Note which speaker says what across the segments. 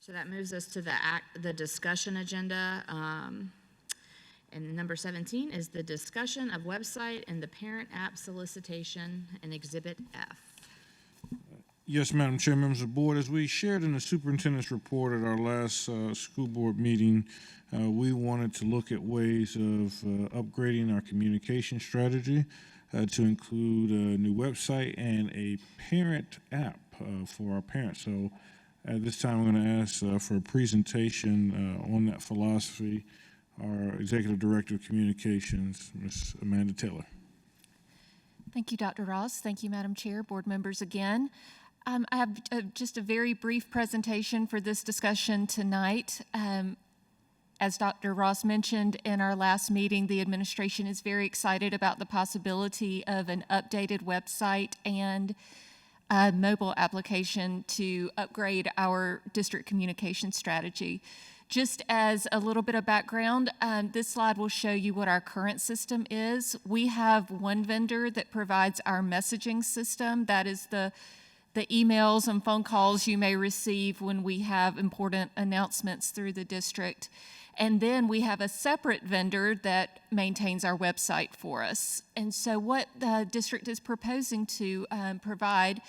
Speaker 1: So that moves us to the discussion agenda. And number 17 is the discussion of website and the parent app solicitation and Exhibit F.
Speaker 2: Yes, Madam Chair, members of the board, as we shared in the superintendent's report at our last school board meeting, we wanted to look at ways of upgrading our communication strategy to include a new website and a parent app for our parents. So at this time, I'm going to ask for a presentation on that philosophy. Our Executive Director of Communications, Ms. Amanda Taylor.
Speaker 3: Thank you, Dr. Ross. Thank you, Madam Chair, board members again. I have just a very brief presentation for this discussion tonight. As Dr. Ross mentioned in our last meeting, the administration is very excited about the possibility of an updated website and a mobile application to upgrade our district communication strategy. Just as a little bit of background, this slide will show you what our current system is. We have one vendor that provides our messaging system. That is the emails and phone calls you may receive when we have important announcements through the district. And then we have a separate vendor that maintains our website for us. And so what the district is proposing to provide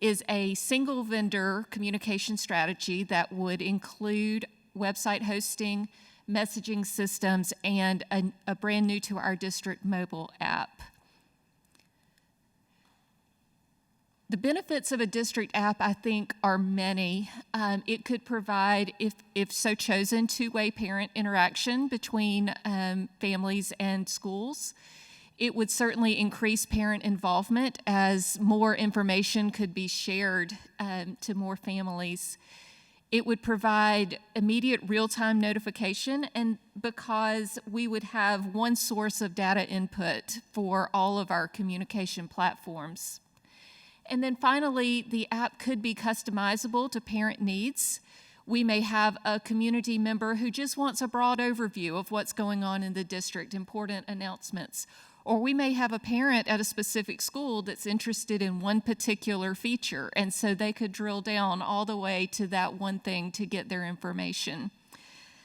Speaker 3: is a single vendor communication strategy that would include website hosting, messaging systems, and a brand new to our district mobile app. The benefits of a district app, I think, are many. It could provide, if so chosen, two-way parent interaction between families and schools. It would certainly increase parent involvement as more information could be shared to more families. It would provide immediate real-time notification, and because we would have one source of data input for all of our communication platforms. And then finally, the app could be customizable to parent needs. We may have a community member who just wants a broad overview of what's going on in the district, important announcements. Or we may have a parent at a specific school that's interested in one particular feature, and so they could drill down all the way to that one thing to get their information.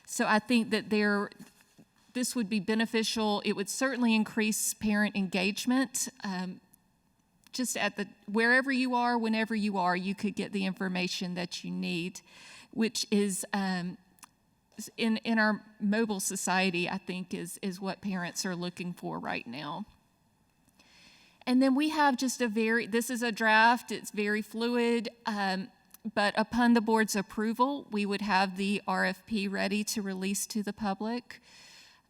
Speaker 3: So I think that this would be beneficial. It would certainly increase parent engagement. Just wherever you are, whenever you are, you could get the information that you need, which is in our mobile society, I think is what parents are looking for right now. And then we have just this is a draft, it's very fluid, but upon the board's approval, we would have the RFP ready to release to the public.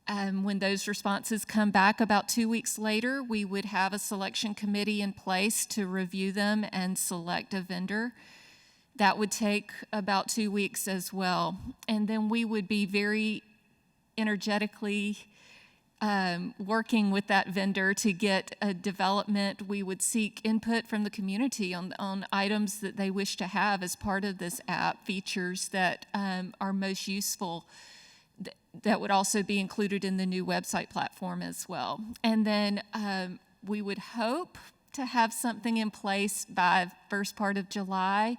Speaker 3: When those responses come back about 2 weeks later, we would have a selection committee in place to review them and select a vendor. That would take about 2 weeks as well. And then we would be very energetically working with that vendor to get a development. We would seek input from the community on items that they wish to have as part of this app, features that are most useful, that would also be included in the new website platform as well. And then we would hope to have something in place by first part of July,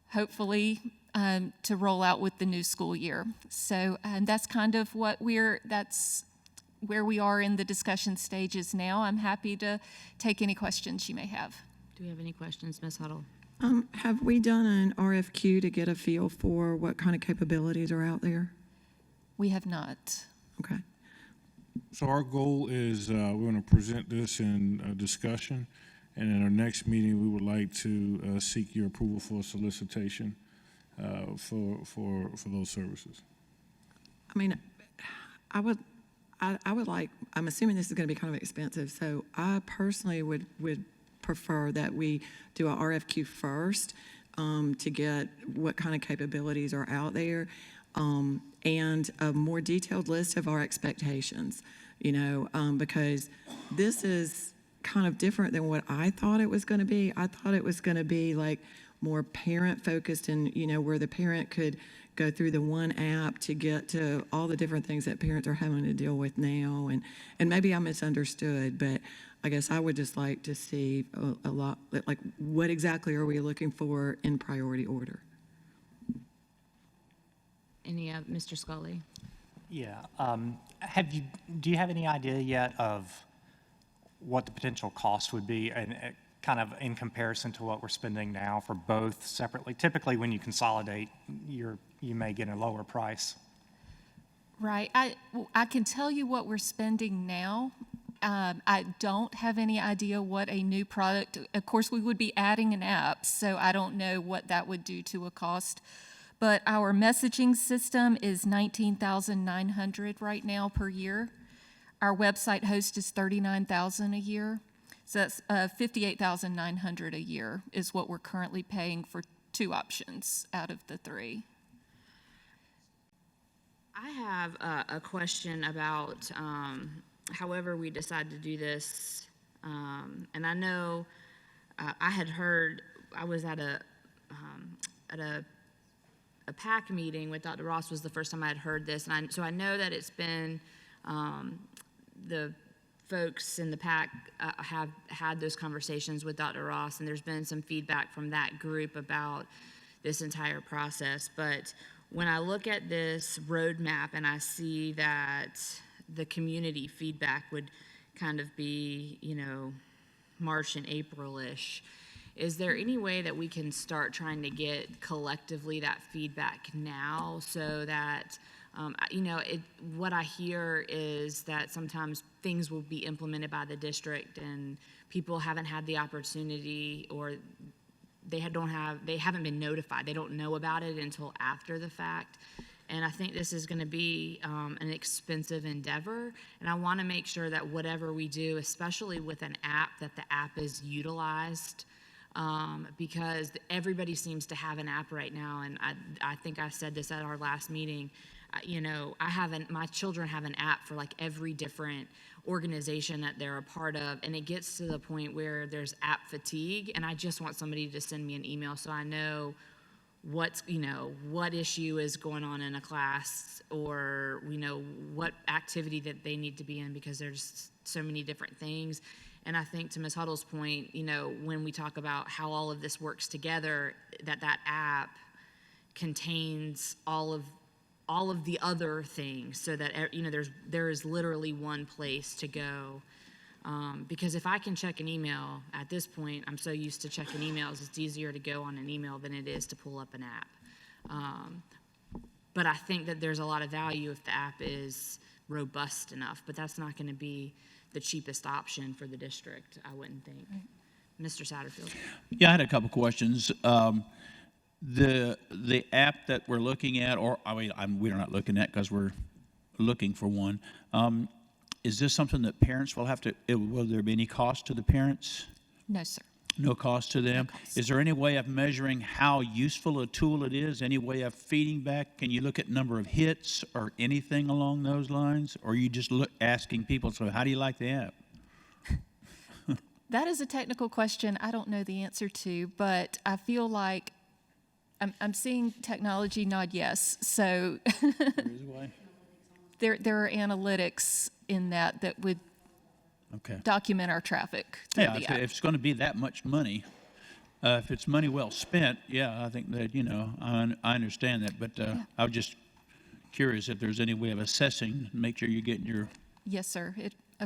Speaker 3: hopefully to roll out with the new school year. So that's kind of that's where we are in the discussion stages now. I'm happy to take any questions you may have.
Speaker 1: Do we have any questions, Ms. Huddle?
Speaker 4: Have we done an RFQ to get a feel for what kind of capabilities are out there?
Speaker 3: We have not.
Speaker 4: Okay.
Speaker 2: So our goal is we're going to present this in a discussion, and in our next meeting, we would like to seek your approval for a solicitation for those services.
Speaker 4: I mean, I would like, I'm assuming this is going to be kind of expensive, so I personally would prefer that we do a RFQ first to get what kind of capabilities are out there. And a more detailed list of our expectations, because this is kind of different than what I thought it was going to be. I thought it was going to be like more parent focused and, where the parent could go through the one app to get to all the different things that parents are having to deal with now. And maybe I misunderstood, but I guess I would just like to see a lot, like what exactly are we looking for in priority order?
Speaker 1: Mr. Scully?
Speaker 5: Yeah. Do you have any idea yet of what the potential cost would be and kind of in comparison to what we're spending now for both separately? Typically, when you consolidate, you may get a lower price.
Speaker 3: Right. I can tell you what we're spending now. I don't have any idea what a new product, of course, we would be adding an app, so I don't know what that would do to a cost. But our messaging system is $19,900 right now per year. Our website host is $39,000 a year. So that's $58,900 a year is what we're currently paying for two options out of the three.
Speaker 1: I have a question about however we decide to do this. And I know I had heard, I was at a PAC meeting with Dr. Ross was the first time I had heard this. And so I know that it's been, the folks in the PAC have had those conversations with Dr. Ross, and there's been some feedback from that group about this entire process. But when I look at this roadmap and I see that the community feedback would kind of be, March and April-ish, is there any way that we can start trying to get collectively that feedback now so that, what I hear is that sometimes things will be implemented by the district and people haven't had the opportunity or they haven't been notified. They don't know about it until after the fact. And I think this is going to be an expensive endeavor. And I want to make sure that whatever we do, especially with an app, that the app is utilized because everybody seems to have an app right now. And I think I said this at our last meeting. My children have an app for like every different organization that they're a part of, and it gets to the point where there's app fatigue, and I just want somebody to send me an email so I know what issue is going on in a class, or what activity that they need to be in, because there's so many different things. And I think to Ms. Huddle's point, when we talk about how all of this works together, that app contains all of the other things, so that there is literally one place to go. Because if I can check an email at this point, I'm so used to checking emails, it's easier to go on an email than it is to pull up an app. But I think that there's a lot of value if the app is robust enough, but that's not going to be the cheapest option for the district, I wouldn't think. Right. Mr. Satterfield.
Speaker 6: Yeah, I had a couple questions. The app that we're looking at, we're not looking at because we're looking for one. Is this something that parents will have to? Will there be any cost to the parents?
Speaker 3: No, sir.
Speaker 6: No cost to them.
Speaker 3: No cost.
Speaker 6: Is there any way of measuring how useful a tool it is? Any way of feeding back? Can you look at number of hits or anything along those lines? Or are you just asking people? So, how do you like the app?
Speaker 3: That is a technical question I don't know the answer to, but I feel like I'm seeing technology nod yes. So there are analytics in that would document our traffic through the app.
Speaker 6: If it's going to be that much money, if it's money well spent, I think that, I understand that. But I was just curious if there's any way of assessing, make sure you're getting your
Speaker 3: yes, sir.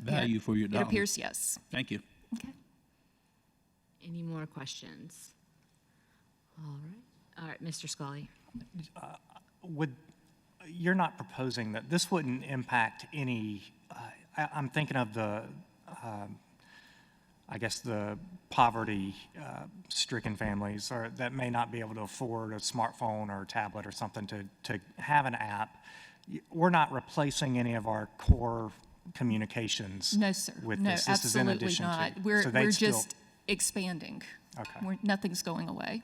Speaker 6: value for your dollar.
Speaker 3: It appears yes.
Speaker 6: Thank you.
Speaker 3: Okay.
Speaker 1: Any more questions? All right, Mr. Scully.
Speaker 5: You're not proposing that this wouldn't impact any, I'm thinking of the poverty-stricken families or that may not be able to afford a smartphone or a tablet or something to have an app. We're not replacing any of our core communications.
Speaker 3: No, sir.
Speaker 5: With
Speaker 3: no,
Speaker 5: this. This is in
Speaker 3: absolutely
Speaker 5: addition
Speaker 3: not.
Speaker 5: to.
Speaker 3: We're just expanding.
Speaker 5: Okay.
Speaker 3: Nothing's going away.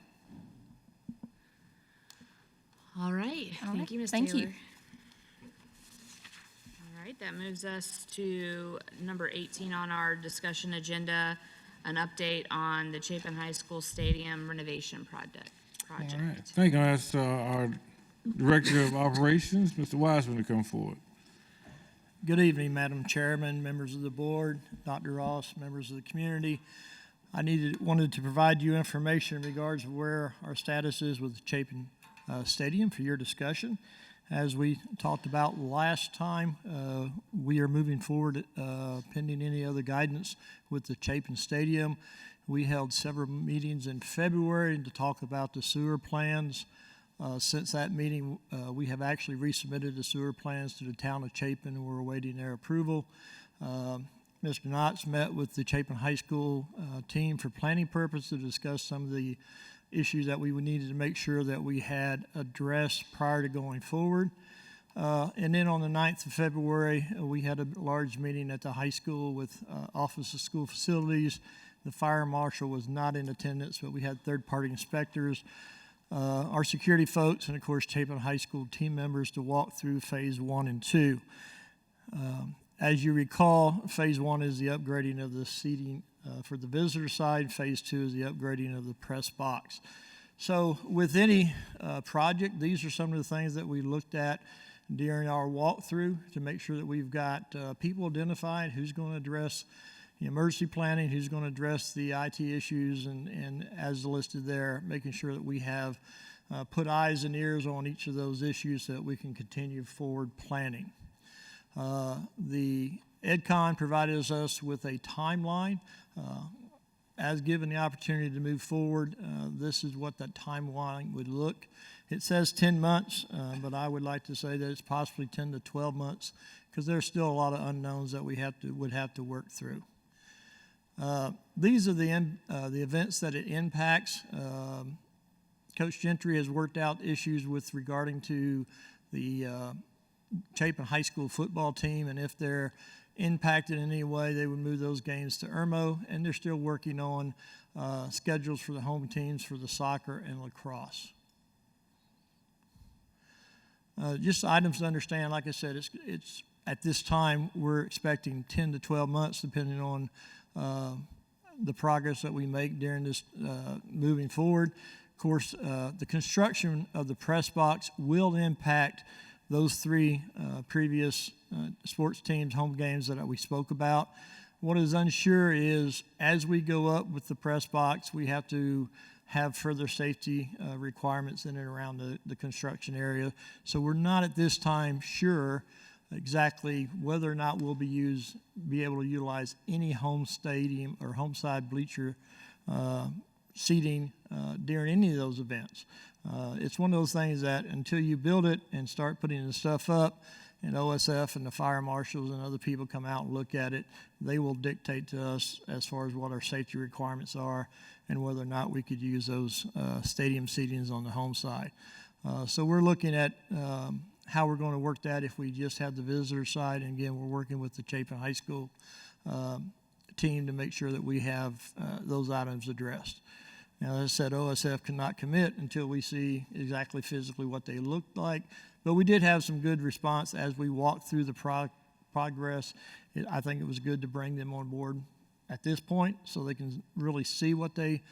Speaker 1: All right. Thank you, Ms.
Speaker 3: Thank
Speaker 1: Taylor.
Speaker 3: you.
Speaker 1: All right, that moves us to number 18 on our discussion agenda, an update on the Chapin High School Stadium renovation project.
Speaker 2: All right. Thank you. That's our Director of Operations, Mr. Wiseman, to come forward.
Speaker 7: Good evening, Madam Chairman, members of the board, Dr. Ross, members of the community. I wanted to provide you information in regards to where our status is with the Chapin Stadium for your discussion. As we talked about last time, we are moving forward pending any other guidance with the Chapin Stadium. We held several meetings in February to talk about the sewer plans. Since that meeting, we have actually resubmitted the sewer plans to the town of Chapin, and we're awaiting their approval. Mr. Knotts met with the Chapin High School team for planning purposes to discuss some of the issues that we needed to make sure that we had addressed prior to going forward. And then on the 9th of February, we had a large meeting at the high school with Office of School Facilities. The fire marshal was not in attendance, but we had third-party inspectors, our security folks, and of course Chapin High School team members to walk through phase 1 and 2. As you recall, phase 1 is the upgrading of the seating for the visitor side. Phase 2 is the upgrading of the press box. So with any project, these are some of the things that we looked at during our walkthrough to make sure that we've got people identified, who's going to address the emergency planning, who's going to address the IT issues, and as listed there, making sure that we have put eyes and ears on each of those issues so that we can continue forward planning. The EdCon provided us with a timeline. As given the opportunity to move forward, this is what that timeline would look. It says 10 months, but I would like to say that it's possibly 10 to 12 months because there's still a lot of unknowns that we would have to work through. These are the events that it impacts. Coach Gentry has worked out issues with regarding to the Chapin High School football team, and if they're impacted in any way, they would move those games to Irmo, and they're still working on schedules for the home teams for the soccer and lacrosse. Just items to understand, like I said, it's at this time we're expecting 10 to 12 months depending on the progress that we make during this moving forward. Of course, the construction of the press box will impact those 3 previous sports teams' home games that we spoke about. What is unsure is as we go up with the press box, we have to have further safety requirements in and around the construction area. So we're not at this time sure exactly whether or not we'll be able to utilize any home stadium or home side bleacher seating during any of those events. It's one of those things that until you build it and start putting the stuff up, and OSF and the fire marshals and other people come out and look at it, they will dictate to us as far as what our safety requirements are and whether or not we could use those stadium seatings on the home side. So we're looking at how we're going to work that if we just have the visitor side. And again, we're working with the Chapin High School team to make sure that we have those items addressed. Now, as I said, OSF cannot commit until we see exactly physically what they look like, but we did have some good response as we walked through the progress. I think it was good to bring them on board at this point so they can really see what they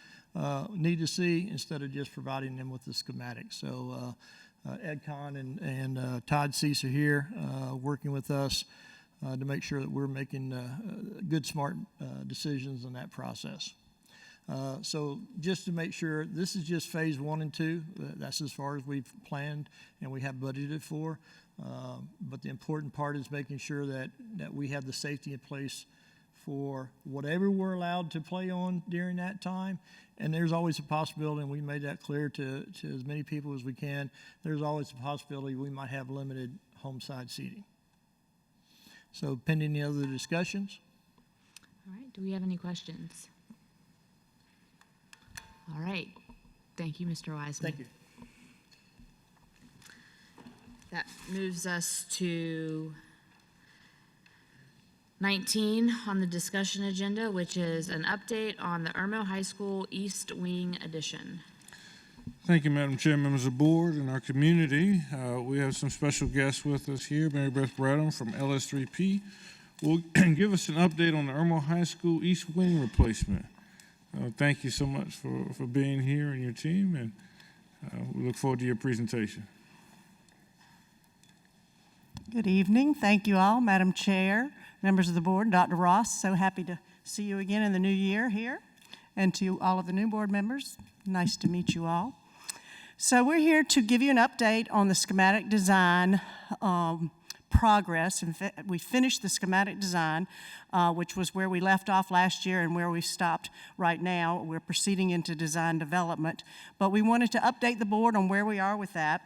Speaker 7: need to see instead of just providing them with the schematics. So EdCon and Todd Cease are here working with us to make sure that we're making good, smart decisions in that process. So just to make sure, this is just phase 1 and 2. That's as far as we've planned and we have budgeted for. But the important part is making sure that we have the safety in place for whatever we're allowed to play on during that time. And there's always a possibility, and we made that clear to as many people as we can, there's always a possibility we might have limited home side seating. So pending the other discussions.
Speaker 1: All right, do we have any questions? All right, thank you, Mr. Wiseman.
Speaker 7: Thank you.
Speaker 1: That moves us to 19 on the discussion agenda, which is an update on the Irmo High School East Wing addition.
Speaker 2: Thank you, Madam Chair, members of the board, and our community. We have some special guests with us here. Mary Beth Bradham from LS3P will give us an update on the Irmo High School East Wing replacement. Thank you so much for being here and your team, and we look forward to your presentation.
Speaker 8: Good evening. Thank you all, Madam Chair, members of the board, Dr. Ross. So happy to see you again in the new year here. And to all of the new board members, nice to meet you all. So we're here to give you an update on the schematic design progress. We finished the schematic design, which was where we left off last year and where we stopped right now. We're proceeding into design development. But we wanted to update the board on where we are with that.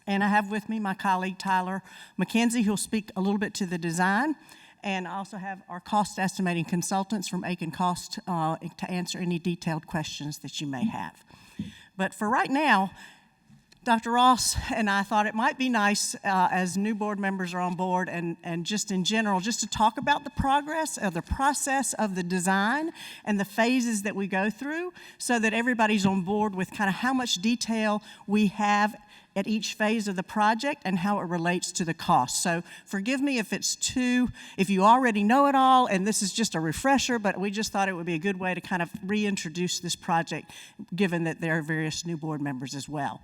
Speaker 8: And I have with me my colleague Tyler McKenzie, who'll speak a little bit to the design. And I also have our cost estimating consultants from Aiken Cost to answer any detailed questions that you may have. But for right now, Dr. Ross and I thought it might be nice as new board members are on board and just in general, just to talk about the progress of the process of the design and the phases that we go through so that everybody's on board with kind of how much detail we have at each phase of the project and how it relates to the cost. So forgive me if if you already know it all and this is just a refresher, but we just thought it would be a good way to kind of reintroduce this project given that there are various new board members as well.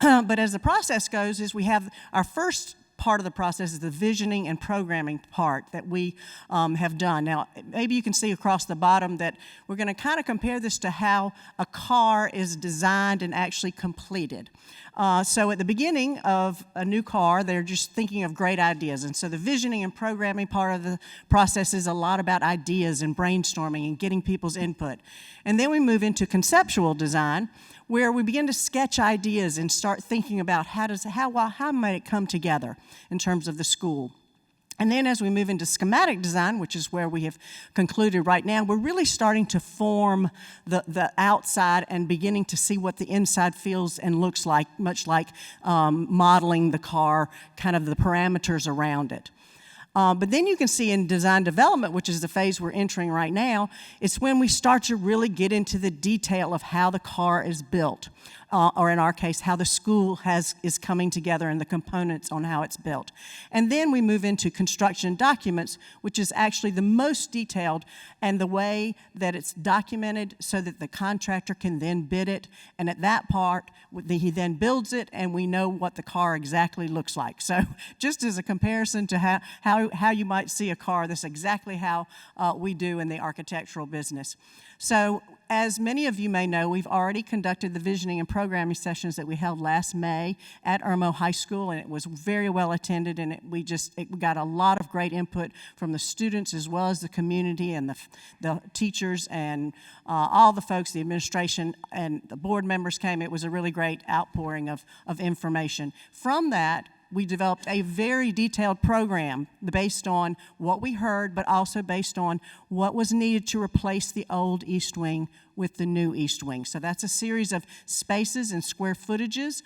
Speaker 8: But as the process goes is we have our first part of the process is the visioning and programming part that we have done. Now, maybe you can see across the bottom that we're going to kind of compare this to how a car is designed and actually completed. So at the beginning of a new car, they're just thinking of great ideas. And so the visioning and programming part of the process is a lot about ideas and brainstorming and getting people's input. And then we move into conceptual design, where we begin to sketch ideas and start thinking about how might it come together in terms of the school. And then as we move into schematic design, which is where we have concluded right now, we're really starting to form the outside and beginning to see what the inside feels and looks like, much like modeling the car, kind of the parameters around it. But then you can see in design development, which is the phase we're entering right now, it's when we start to really get into the detail of how the car is built, or in our case, how the school is coming together and the components on how it's built. And then we move into construction documents, which is actually the most detailed and the way that it's documented so that the contractor can then bid it. And at that part, he then builds it and we know what the car exactly looks like. So just as a comparison to how you might see a car, that's exactly how we do in the architectural business. So as many of you may know, we've already conducted the visioning and programming sessions that we held last May at Irmo High School, and it was very well attended, and we got a lot of great input from the students as well as the community and the teachers and all the folks, the administration and the board members came. It was a really great outpouring of information. From that, we developed a very detailed program based on what we heard, but also based on what was needed to replace the old East Wing with the new East Wing. So that's a series of spaces and square footages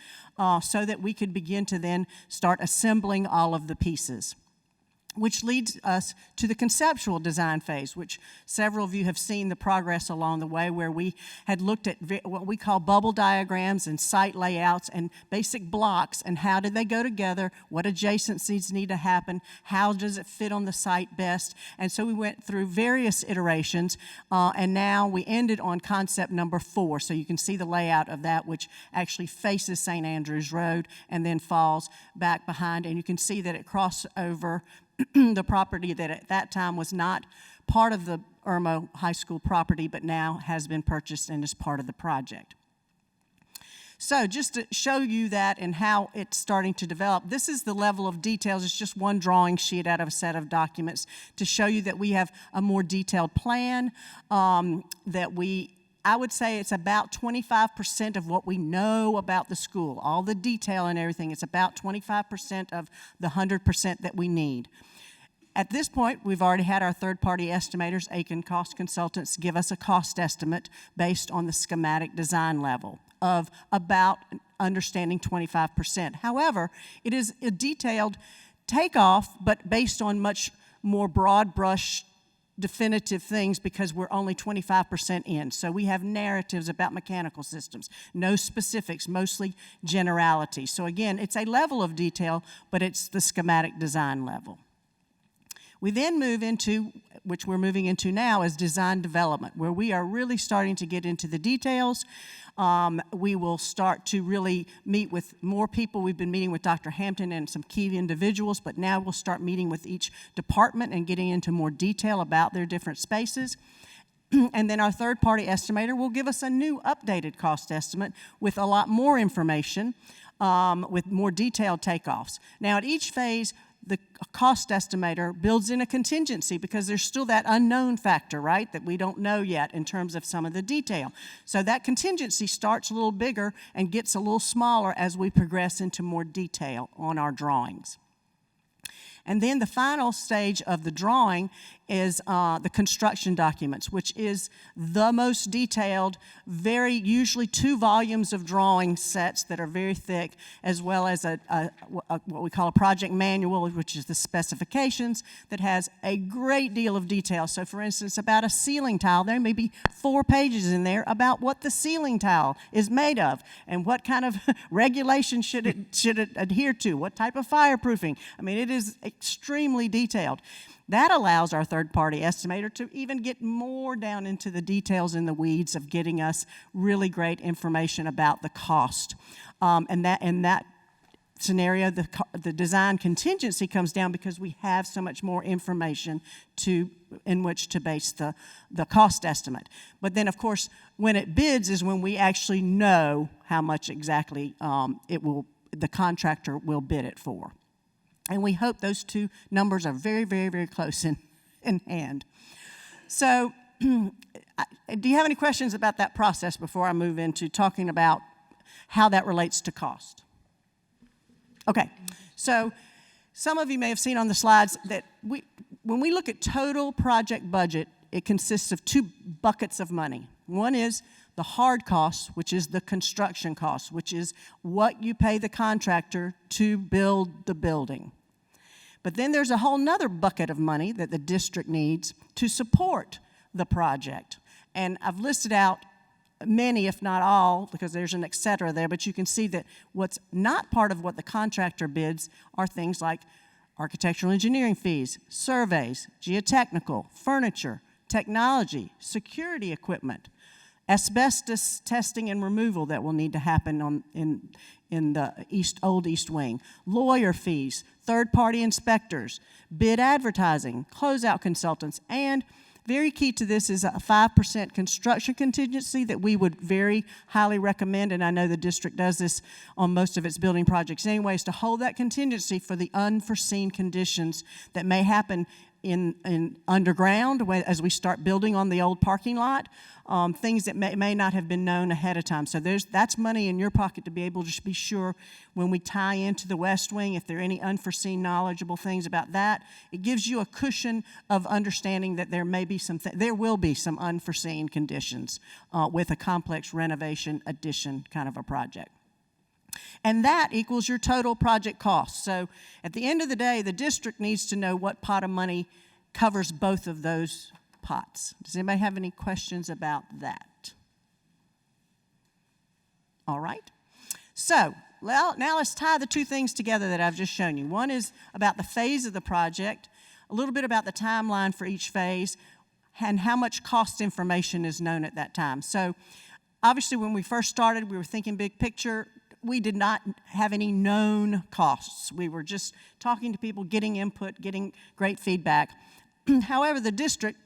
Speaker 8: so that we could begin to then start assembling all of the pieces, which leads us to the conceptual design phase, which several of you have seen the progress along the way, where we had looked at what we call bubble diagrams and site layouts and basic blocks and how did they go together, what adjacencies need to happen, how does it fit on the site best. And so we went through various iterations, and now we ended on concept number 4. So you can see the layout of that, which actually faces St. Andrews Road and then falls back behind, and you can see that it crosses over the property that at that time was not part of the Irmo High School property, but now has been purchased and is part of the project. So just to show you that and how it's starting to develop, this is the level of details. It's just one drawing sheet out of a set of documents to show you that we have a more detailed plan I would say it's about 25% of what we know about the school, all the detail and everything. It's about 25% of the 100% that we need. At this point, we've already had our third-party estimators, Aiken Cost Consultants, give us a cost estimate based on the schematic design level of about understanding 25%. However, it is a detailed takeoff, but based on much more broad brush definitive things because we're only 25% in. So we have narratives about mechanical systems, no specifics, mostly generality. So again, it's a level of detail, but it's the schematic design level. We then move into, which we're moving into now, is design development, where we are really starting to get into the details. We will start to really meet with more people. We've been meeting with Dr. Hampton and some key individuals, but now we'll start meeting with each department and getting into more detail about their different spaces. And then our third-party estimator will give us a new updated cost estimate with a lot more information, with more detailed takeoffs. Now, at each phase, the cost estimator builds in a contingency because there's still that unknown factor, right, that we don't know yet in terms of some of the detail. So that contingency starts a little bigger and gets a little smaller as we progress into more detail on our drawings. And then the final stage of the drawing is the construction documents, which is the most detailed, usually 2 volumes of drawing sets that are very thick, as well as what we call a project manual, which is the specifications, that has a great deal of detail. So for instance, about a ceiling tile, there may be 4 pages in there about what the ceiling tile is made of and what kind of regulation should it adhere to, what type of fireproofing. I mean, it is extremely detailed. That allows our third-party estimator to even get more down into the details in the weeds of getting us really great information about the cost. And in that scenario, the design contingency comes down because we have so much more information in which to base the cost estimate. But then, of course, when it bids is when we actually know how much exactly the contractor will bid it for. And we hope those 2 numbers are very, very, very close in hand. So do you have any questions about that process before I move into talking about how that relates to cost? Okay, so some of you may have seen on the slides that when we look at total project budget, it consists of 2 buckets of money. One is the hard costs, which is the construction costs, which is what you pay the contractor to build the building. But then there's a whole nother bucket of money that the district needs to support the project. And I've listed out many, if not all, because there's an et cetera there, but you can see that what's not part of what the contractor bids are things like architectural engineering fees, surveys, geotechnical, furniture, technology, security equipment, asbestos testing and removal that will need to happen in the old East Wing, lawyer fees, third-party inspectors, bid advertising, closeout consultants, and very key to this is a 5% construction contingency that we would very highly recommend, and I know the district does this on most of its building projects anyways, to hold that contingency for the unforeseen conditions that may happen in underground as we start building on the old parking lot, things that may not have been known ahead of time. So that's money in your pocket to be able to be sure when we tie into the West Wing, if there are any unforeseen knowledgeable things about that, it gives you a cushion of understanding that there will be some unforeseen conditions with a complex renovation addition kind of a project. And that equals your total project cost. So at the end of the day, the district needs to know what pot of money covers both of those pots. Does anybody have any questions about that? All right. So, well, now let's tie the 2 things together that I've just shown you. One is about the phase of the project, a little bit about the timeline for each phase, and how much cost information is known at that time. So, obviously, when we first started, we were thinking big picture. We did not have any known costs. We were just talking to people, getting input, getting great feedback. However, the district,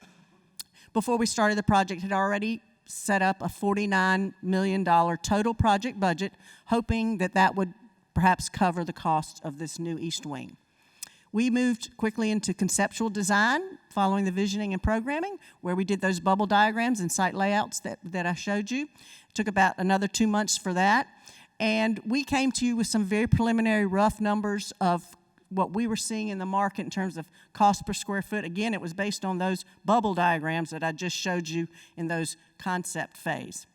Speaker 8: before we started the project, had already set up a $49 million total project budget, hoping that would perhaps cover the cost of this new East Wing. We moved quickly into conceptual design, following the visioning and programming, where we did those bubble diagrams and site layouts that I showed you. It took about another 2 months for that. And we came to you with some very preliminary rough numbers of what we were seeing in the market in terms of cost per square foot. Again, it was based on those bubble diagrams that I just showed you in those concept phase.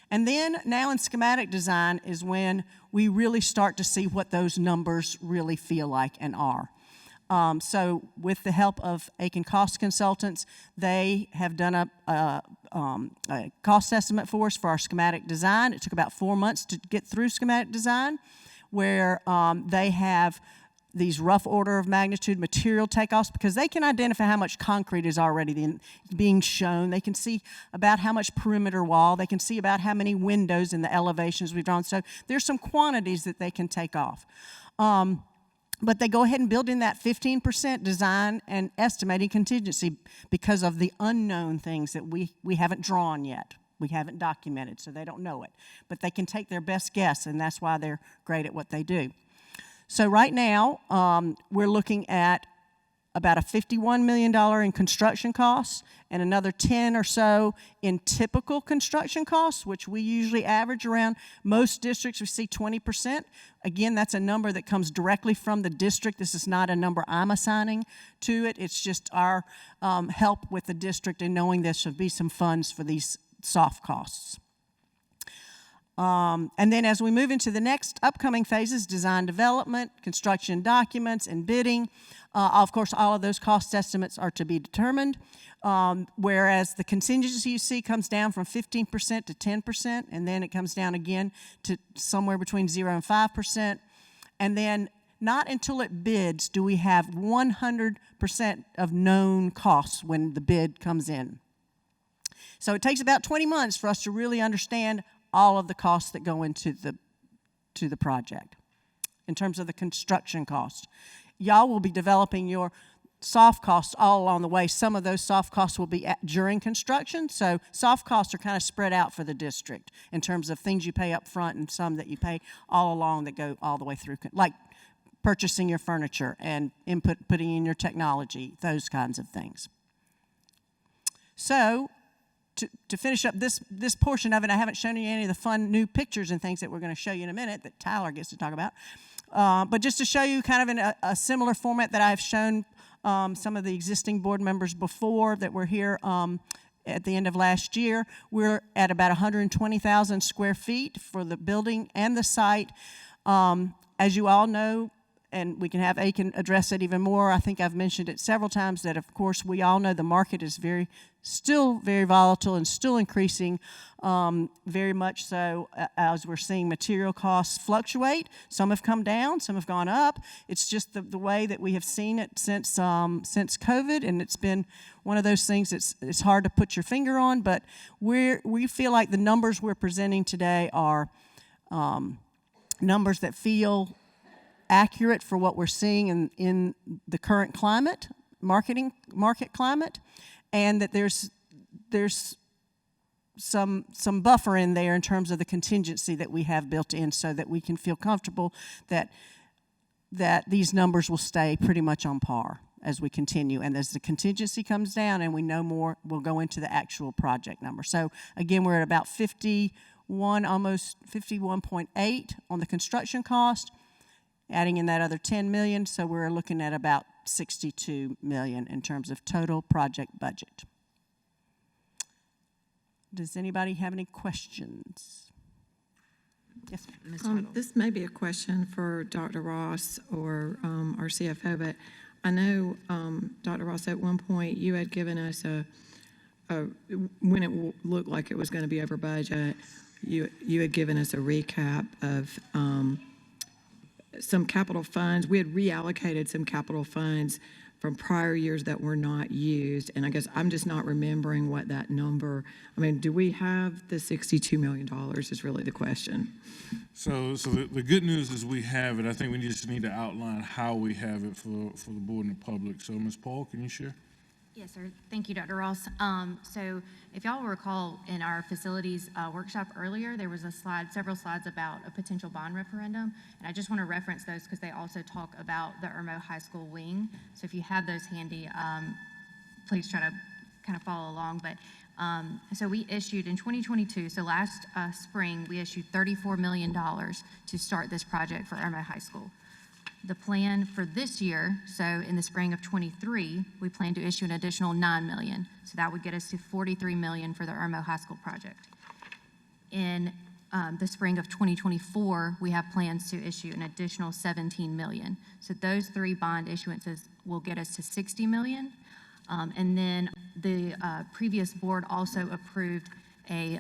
Speaker 8: And then now in schematic design is when we really start to see what those numbers really feel like and are. So with the help of Aiken Cost Consultants, they have done a cost estimate for us for our schematic design. It took about 4 months to get through schematic design, where they have these rough order of magnitude material takeoffs, because they can identify how much concrete is already being shown. They can see about how much perimeter wall. They can see about how many windows in the elevations we've drawn. So there's some quantities that they can take off. But they go ahead and build in that 15% design and estimating contingency because of the unknown things that we haven't drawn yet. We haven't documented, so they don't know it. But they can take their best guess, and that's why they're great at what they do. So right now, we're looking at about a $51 million in construction costs and another 10 or so in typical construction costs, which we usually average around. Most districts, we see 20%. Again, that's a number that comes directly from the district. This is not a number I'm assigning to it. It's just our help with the district in knowing there should be some funds for these soft costs. And then as we move into the next upcoming phases, design development, construction documents, and bidding, of course, all of those cost estimates are to be determined, whereas the contingency you see comes down from 15% to 10%, and then it comes down again to somewhere between 0 and 5%. And then not until it bids do we have 100% of known costs when the bid comes in. So it takes about 20 months for us to really understand all of the costs that go into the project in terms of the construction cost. Y'all will be developing your soft costs all along the way. Some of those soft costs will be during construction, so soft costs are kind of spread out for the district in terms of things you pay up front and some that you pay all along that go all the way through, like purchasing your furniture and putting in your technology, those kinds of things. So, to finish up this portion of it, I haven't shown you any of the fun new pictures and things that we're going to show you in a minute that Tyler gets to talk about. But just to show you kind of in a similar format that I've shown some of the existing board members before that were here at the end of last year, we're at about 120,000 square feet for the building and the site. As you all know, and we can have Aiken address it even more. I think I've mentioned it several times that, of course, we all know the market is still very volatile and still increasing, very much so as we're seeing material costs fluctuate. Some have come down, some have gone up. It's just the way that we have seen it since COVID, and it's been one of those things that's it's hard to put your finger on, but we feel like the numbers we're presenting today are numbers that feel accurate for what we're seeing in the current climate, market climate, and that there's some buffer in there in terms of the contingency that we have built in so that we can feel comfortable that these numbers will stay pretty much on par as we continue. And as the contingency comes down and we know more, we'll go into the actual project number. So again, we're at about 51, almost 51.8 on the construction cost, adding in that other 10 million, so we're looking at about 62 million in terms of total project budget. Does anybody have any questions? Yes, Ms. Tuttle.
Speaker 4: This may be a question for Dr. Ross or our CFO, but I know, Dr. Ross, at one point you had given us when it looked like it was going to be over budget, you had given us a recap of some capital funds. We had reallocated some capital funds from prior years that were not used, and I guess I'm just not remembering what that number, I mean, do we have the $62 million is really the question.
Speaker 2: So the good news is we have it. I think we just need to outline how we have it for the board and the public. So Ms. Paul, can you share?
Speaker 9: Yes, sir. Thank you, Dr. Ross. So if y'all recall in our facilities workshop earlier, there was several slides about a potential bond referendum, and I just want to reference those because they also talk about the Irmo High School wing. So if you have those handy, please try to kind of follow along. But so we issued in 2022, so last spring, we issued $34 million to start this project for Irmo High School. The plan for this year, so in the spring of 23, we plan to issue an additional $9 million. So that would get us to $43 million for the Irmo High School project. In the spring of 2024, we have plans to issue an additional $17 million. So those three bond issuances will get us to $60 million. And then the previous board also approved a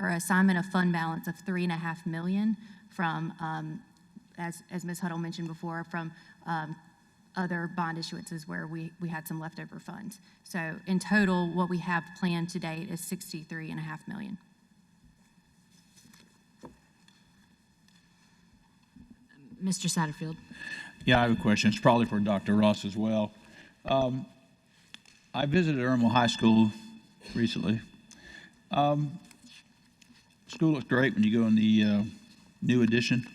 Speaker 9: assignment of fund balance of $3.5 million from as Ms. Huddle mentioned before, from other bond issuances where we had some leftover funds. So in total, what we have planned to date is $63.5 million.
Speaker 1: Mr. Satterfield.
Speaker 6: Yeah, I have a question. It's probably for Dr. Ross as well. I visited Irmo High School recently. School looks great when you go in the new addition.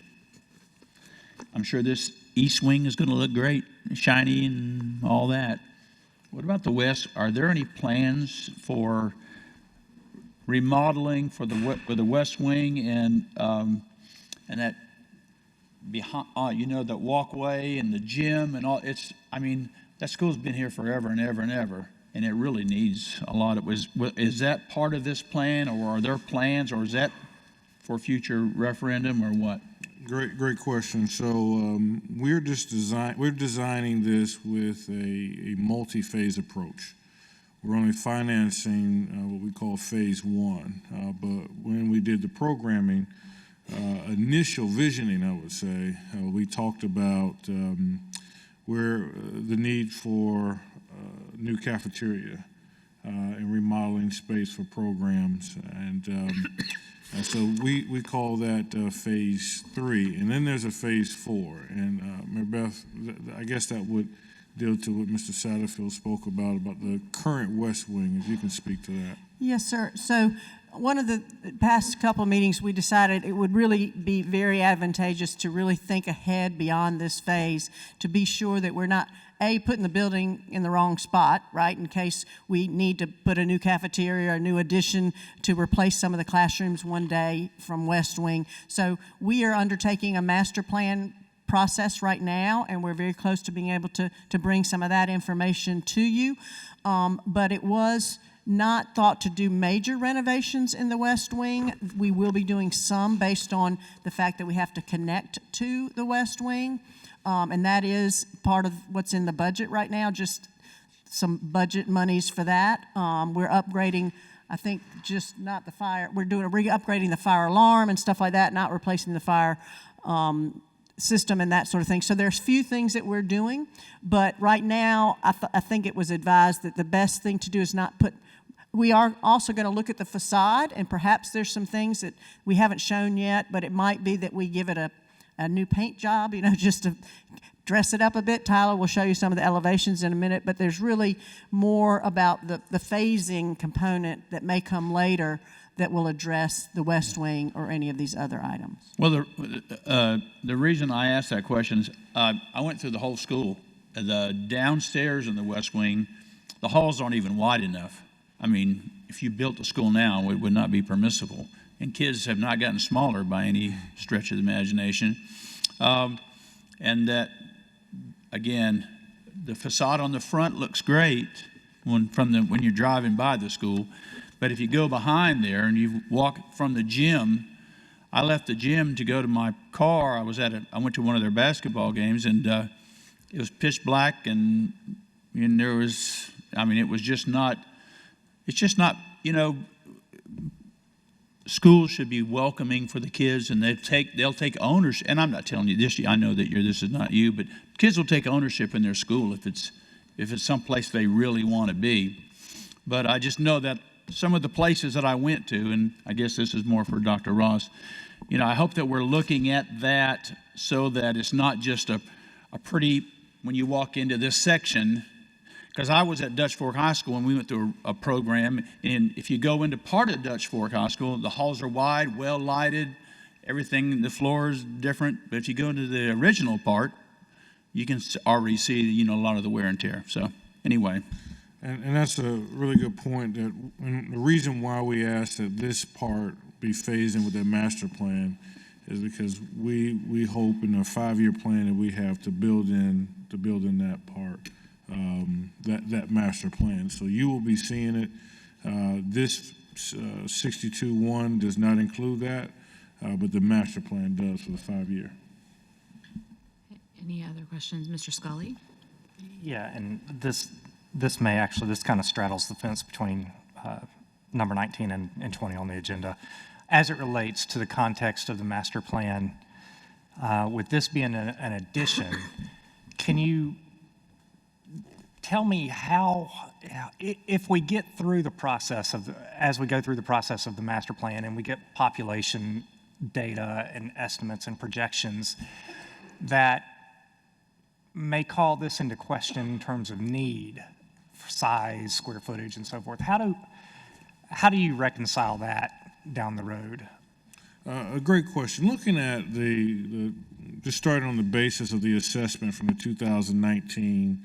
Speaker 6: I'm sure this east wing is going to look great, shiny and all that. What about the west? Are there any plans for remodeling for the west wing and that behind, that walkway and the gym and all? That school's been here forever and ever and ever, and it really needs a lot of. Is that part of this plan, or are there plans, or is that for future referendum, or what?
Speaker 2: Great question. So we're designing this with a multi-phase approach. We're only financing what we call phase one, but when we did the programming, initial visioning, I would say, we talked about where the need for new cafeteria and remodeling space for programs, and so we call that phase three, and then there's a phase four. And Mary Beth, I guess that would deal to what Mr. Satterfield spoke about the current West Wing, if you can speak to that.
Speaker 8: Yes, sir. So one of the past couple of meetings, we decided it would really be very advantageous to really think ahead beyond this phase to be sure that we're not, putting the building in the wrong spot, right, in case we need to put a new cafeteria or a new addition to replace some of the classrooms one day from West Wing. So we are undertaking a master plan process right now, and we're very close to being able to bring some of that information to you. But it was not thought to do major renovations in the West Wing. We will be doing some based on the fact that we have to connect to the West Wing. And that is part of what's in the budget right now, just some budget monies for that. We're upgrading, I think, just not the fire, we're upgrading the fire alarm and stuff like that, not replacing the fire system and that sort of thing. So there's few things that we're doing, but right now I think it was advised that the best thing to do is not put. We are also going to look at the facade, and perhaps there's some things that we haven't shown yet, but it might be that we give it a new paint job, just to dress it up a bit. Tyler will show you some of the elevations in a minute, but there's really more about the phasing component that may come later that will address the West Wing or any of these other items.
Speaker 6: Well, the reason I asked that question is I went through the whole school. The downstairs in the West Wing, the halls aren't even wide enough. If you built a school now, it would not be permissible. And kids have not gotten smaller by any stretch of the imagination. And that, again, the facade on the front looks great when you're driving by the school. But if you go behind there and you walk from the gym, I left the gym to go to my car. I went to one of their basketball games, and it was pitch black, and there was, it was just not. It's just not. Schools should be welcoming for the kids, and they'll take ownership. And I'm not telling you this. I know that this is not you, but kids will take ownership in their school if it's someplace they really want to be. But I just know that some of the places that I went to, and I guess this is more for Dr. Ross, I hope that we're looking at that so that it's not just a pretty, when you walk into this section, because I was at Dutch Fork High School and we went through a program, and if you go into part of Dutch Fork High School, the halls are wide, well lighted, everything, the floor is different, but if you go into the original part, you can already see, a lot of the wear and tear. So anyway.
Speaker 2: And that's a really good point. And the reason why we asked that this part be phased in with that master plan is because we hope in a 5-year plan that we have to build in that part, that master plan. So you will be seeing it. This 62-1 does not include that, but the master plan does for the 5-year.
Speaker 1: Any other questions? Mr. Scully?
Speaker 5: Yeah, and this kind of straddles the fence between number 19 and 20 on the agenda. As it relates to the context of the master plan, with this being an addition, can you tell me how, if we get through the process as we go through the process of the master plan and we get population data and estimates and projections, that may call this into question in terms of need, for size, square footage, and so forth. How do you reconcile that down the road?
Speaker 2: A great question. Looking at just starting on the basis of the assessment from the 2019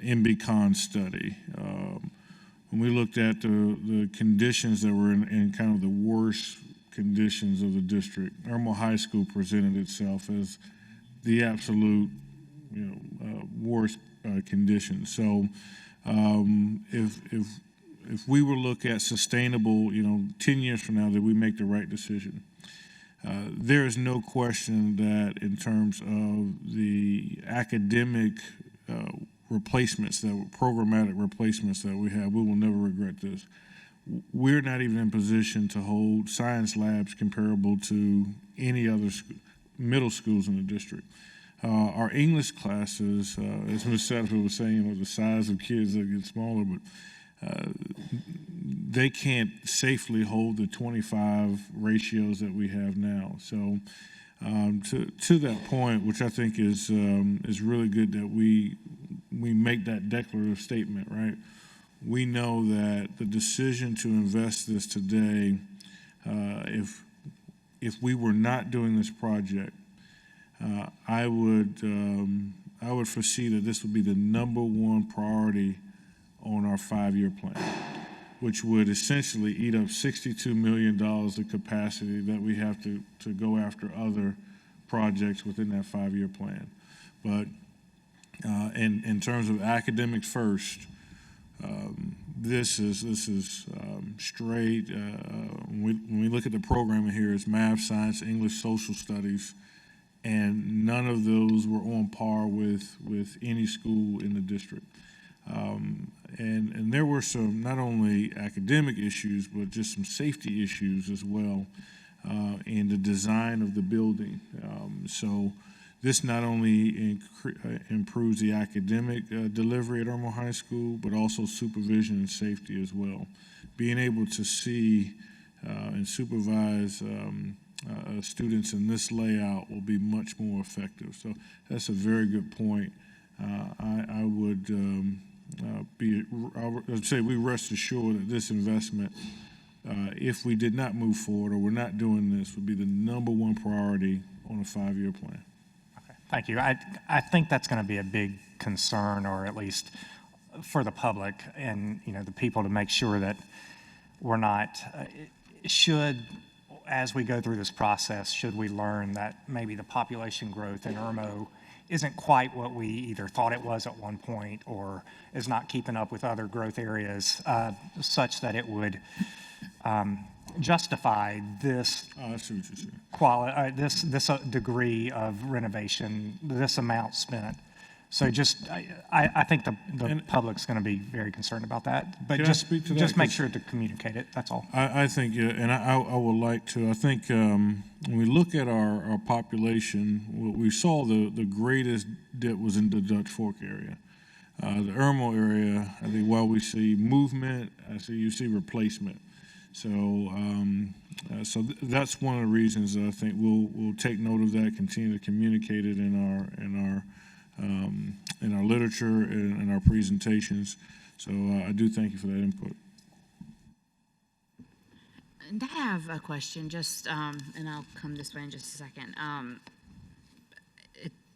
Speaker 2: MBCon study, when we looked at the conditions that were in kind of the worst conditions of the district, Irma High School presented itself as the absolute, worst conditions. So, if we were to look at sustainable, 10 years from now, that we make the right decision. There is no question that in terms of the academic replacements, programmatic replacements that we have, we will never regret this. We're not even in position to hold science labs comparable to any other middle schools in the district. Our English classes, as Ms. Satterfield was saying, the size of kids that get smaller, but they can't safely hold the 25 ratios that we have now. So to that point, which I think is really good that we make that declarative statement, right? We know that the decision to invest this today, if we were not doing this project, I would foresee that this would be the #1 priority on our 5-year plan, which would essentially eat up $62 million of capacity that we have to go after other projects within that 5-year plan. But in terms of academics first, this is straight. When we look at the programming here, it's math, science, English, social studies, and none of those were on par with any school in the district. And there were some not only academic issues, but just some safety issues as well in the design of the building. So this not only improves the academic delivery at Irma High School, but also supervision and safety as well. Being able to see and supervise students in this layout will be much more effective. So that's a very good point. I would say we rest assured that this investment, if we did not move forward or we're not doing this, would be the #1 priority on a 5-year plan.
Speaker 5: Okay, thank you. I think that's going to be a big concern, or at least for the public and the people, to make sure that we're not as we go through this process, should we learn that maybe the population growth in Irmo isn't quite what we either thought it was at one point, or is not keeping up with other growth areas, such that it would justify this
Speaker 2: I see what you're saying.
Speaker 5: this degree of renovation, this amount spent. So I think the public's going to be very concerned about that. But
Speaker 2: Can I speak to that?
Speaker 5: just make sure to communicate it. That's all.
Speaker 2: I think, and I would like to, I think when we look at our population, what we saw the greatest dip was in the Dutch Fork area. The Irmo area, I think while we see movement, you see replacement. So that's one of the reasons that I think we'll take note of that, continue to communicate it in our literature and in our presentations. So I do thank you for that input.
Speaker 1: And I have a question, and I'll come this way in just a second.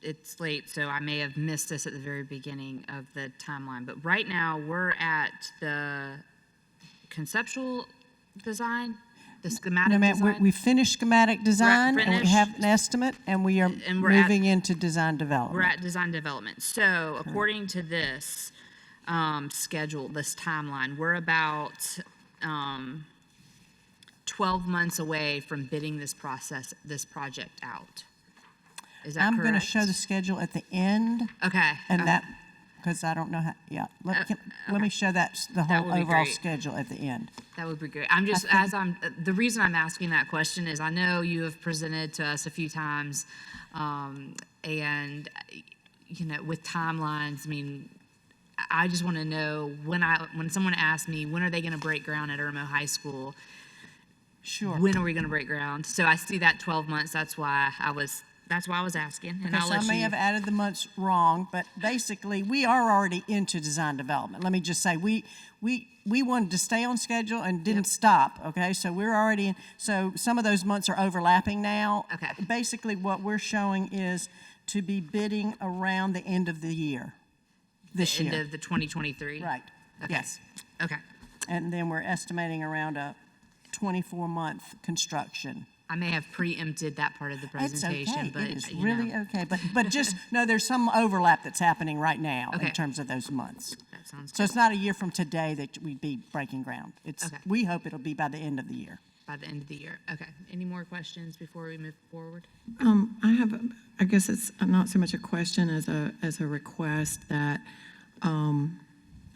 Speaker 1: It's late, so I may have missed this at the very beginning of the timeline, but right now we're at the conceptual design, the schematic design?
Speaker 8: We finished schematic design, and we
Speaker 1: finished.
Speaker 8: have an estimate, and we are
Speaker 1: And we're
Speaker 8: moving into design development.
Speaker 1: We're at design development. So according to this schedule, this timeline, we're about 12 months away from bidding this project out. Is that correct?
Speaker 8: I'm going to show the schedule at the end,
Speaker 1: Okay.
Speaker 8: and that, because I don't know how, yeah. Let me show the
Speaker 1: That
Speaker 8: whole
Speaker 1: would be
Speaker 8: overall
Speaker 1: great.
Speaker 8: schedule at the end.
Speaker 1: That would be great. The reason I'm asking that question is I know you have presented to us a few times, and, with timelines, I mean, I just want to know when someone asks me, when are they going to break ground at Irmo High School?
Speaker 8: Sure.
Speaker 1: When are we going to break ground? So I see that 12 months. That's why I was That's why I was asking, and
Speaker 8: Because
Speaker 1: I'll let
Speaker 8: I may
Speaker 1: you.
Speaker 8: have added the months wrong, but basically, we are already into design development. Let me just say, we wanted to stay on schedule and didn't stop, okay? So we're already in, so some of those months are overlapping now.
Speaker 1: Okay.
Speaker 8: Basically, what we're showing is to be bidding around the end of the year, this
Speaker 1: End
Speaker 8: year.
Speaker 1: of the 2023?
Speaker 8: Right,
Speaker 1: Okay.
Speaker 8: yes.
Speaker 1: Okay.
Speaker 8: And then we're estimating around a 24-month construction.
Speaker 1: I may have preempted that part of the
Speaker 8: It's
Speaker 1: presentation,
Speaker 8: okay,
Speaker 1: but,
Speaker 8: it is
Speaker 1: you
Speaker 8: really
Speaker 1: know,
Speaker 8: okay, but just, no, there's some overlap that's happening right now in
Speaker 1: Okay.
Speaker 8: terms of those months.
Speaker 1: that sounds
Speaker 8: So
Speaker 1: good.
Speaker 8: it's not a year from today that we'd be breaking ground. It's,
Speaker 1: Okay.
Speaker 8: we hope it'll be by the end of the year.
Speaker 1: By the end of the year. Okay. Any more questions before we move forward?
Speaker 4: I have, I guess it's not so much a question as a request that,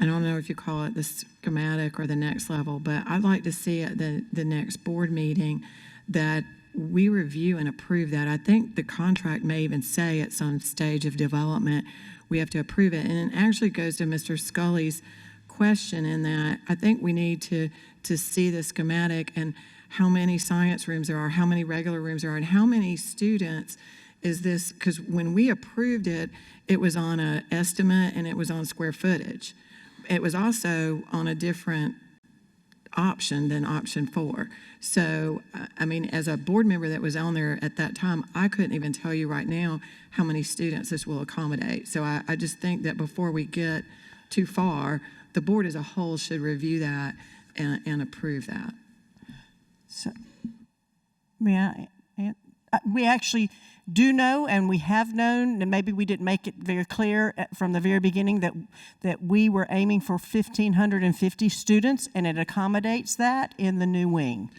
Speaker 4: I don't know if you call it the schematic or the next level, but I'd like to see at the next board meeting that we review and approve that. I think the contract may even say at some stage of development, we have to approve it. And it actually goes to Mr. Scully's question in that I think we need to see the schematic and how many science rooms there are, how many regular rooms there are, and how many students is this, because when we approved it, it was on an estimate and it was on square footage. It was also on a different option than option 4. So, I mean, as a board member that was on there at that time, I couldn't even tell you right now how many students this will accommodate. So I just think that before we get too far, the board as a whole should review that and approve that.
Speaker 8: So, we actually do know, and we have known, and maybe we didn't make it very clear from the very beginning that we were aiming for 1,550 students, and it accommodates that in the new wing.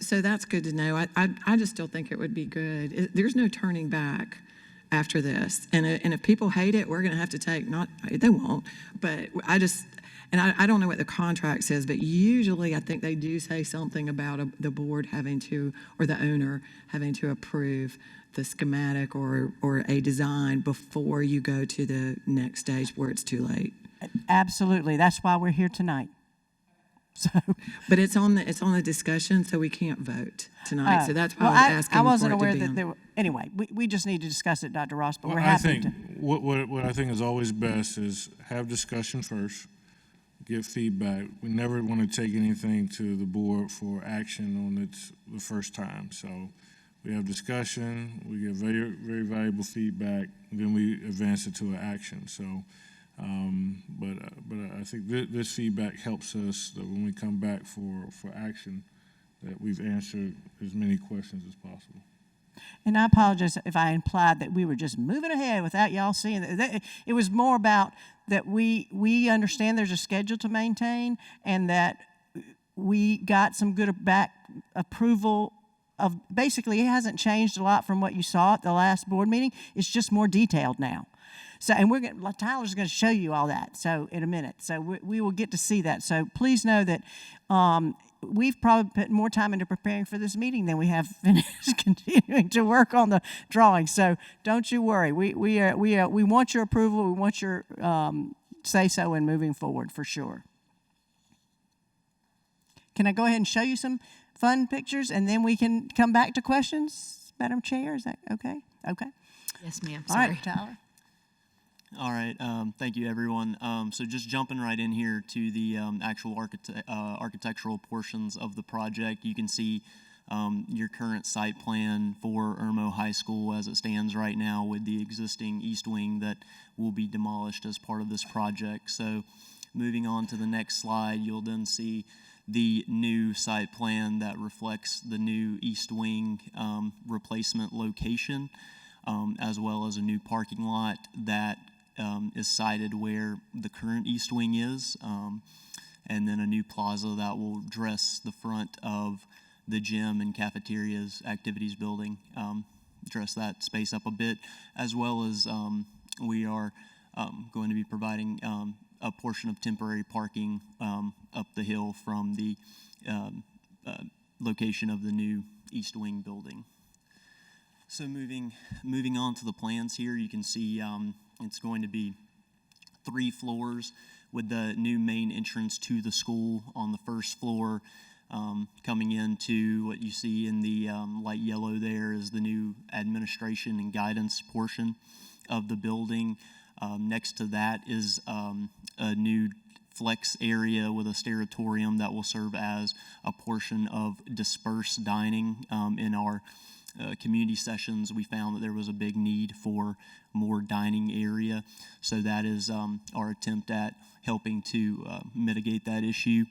Speaker 4: So that's good to know. I just still think it would be good. There's no turning back after this. And if people hate it, we're going to have to take, they won't, but I don't know what the contract says, but usually I think they do say something about the board having to, or the owner having to approve the schematic or a design before you go to the next stage where it's too late.
Speaker 8: Absolutely, that's why we're here tonight. So,
Speaker 4: But it's on the discussion, so we can't vote tonight. So that's why
Speaker 8: well,
Speaker 4: I was asking
Speaker 8: I
Speaker 4: for
Speaker 8: wasn't
Speaker 4: it to
Speaker 8: aware
Speaker 4: be
Speaker 8: that
Speaker 4: on.
Speaker 8: there were, anyway, we just need to discuss it, Dr. Ross, but
Speaker 2: Well,
Speaker 8: we're
Speaker 2: I
Speaker 8: happy
Speaker 2: think
Speaker 8: to.
Speaker 2: what I think is always best is have discussion first, get feedback. We never want to take anything to the board for action on it the first time. So we have discussion, we get very, very valuable feedback, and then we advance it to an action. So, but I think this feedback helps us that when we come back for action, that we've answered as many questions as possible.
Speaker 8: And I apologize if I implied that we were just moving ahead without y'all seeing it. It was more about that we understand there's a schedule to maintain and that we got some good back approval of, basically it hasn't changed a lot from what you saw at the last board meeting. It's just more detailed now. So, and Tyler's going to show you all that. So in a minute, so we will get to see that. So please know that we've probably put more time into preparing for this meeting than we have finished continuing to work on the drawing. So don't you worry. We want your approval. We want your say so in moving forward for sure. Can I go ahead and show you some fun pictures and then we can come back to questions, Madam Chair? Is that okay? Okay.
Speaker 1: Yes, ma'am.
Speaker 8: All
Speaker 1: Sorry.
Speaker 8: right, Tyler.
Speaker 10: All right, thank you, everyone. So just jumping right in here to the actual architectural portions of the project, you can see your current site plan for Irmo High School as it stands right now with the existing east wing that will be demolished as part of this project. So moving on to the next slide, you'll then see the new site plan that reflects the new east wing replacement location, as well as a new parking lot that is sited where the current east wing is, and then a new plaza that will dress the front of the gym and cafeterias activities building, dress that space up a bit, as well as we are going to be providing a portion of temporary parking up the hill from the location of the new east wing building. So moving on to the plans here, you can see it's going to be 3 floors with the new main entrance to the school on the first floor. Coming into what you see in the light yellow there is the new administration and guidance portion of the building. Next to that is a new flex area with a steratorium that will serve as a portion of dispersed dining. In our community sessions, we found that there was a big need for more dining area. So that is our attempt at helping to mitigate that issue.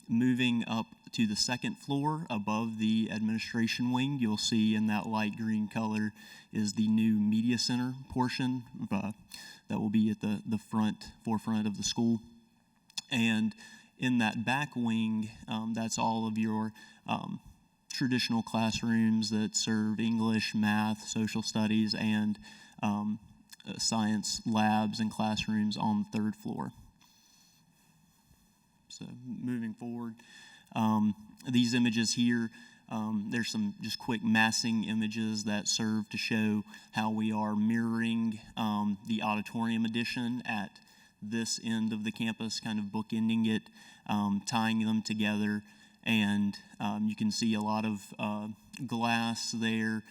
Speaker 10: Moving up to the second floor above the administration wing, you'll see in that light green color is the new media center portion that will be at the forefront of the school. And in that back wing, that's all of your traditional classrooms that serve English, math, social studies, and science labs and classrooms on the third floor. So moving forward, these images here, there's some just quick massing images that serve to show how we are mirroring the auditorium addition at this end of the campus, kind of bookending it, tying them together. And you can see a lot of glass there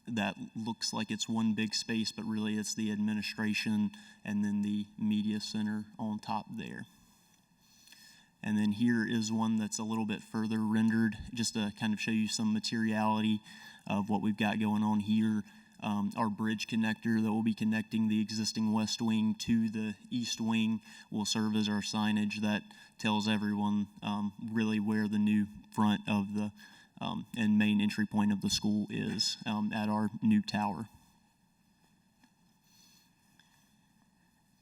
Speaker 10: that looks like it's one big space, but really it's the administration and then the media center on top there. And then here is one that's a little bit further rendered, just to kind of show you some materiality of what we've got going on here. Our bridge connector that will be connecting the existing west wing to the east wing will serve as our signage that tells everyone really where the new front of the and main entry point of the school is at our new tower.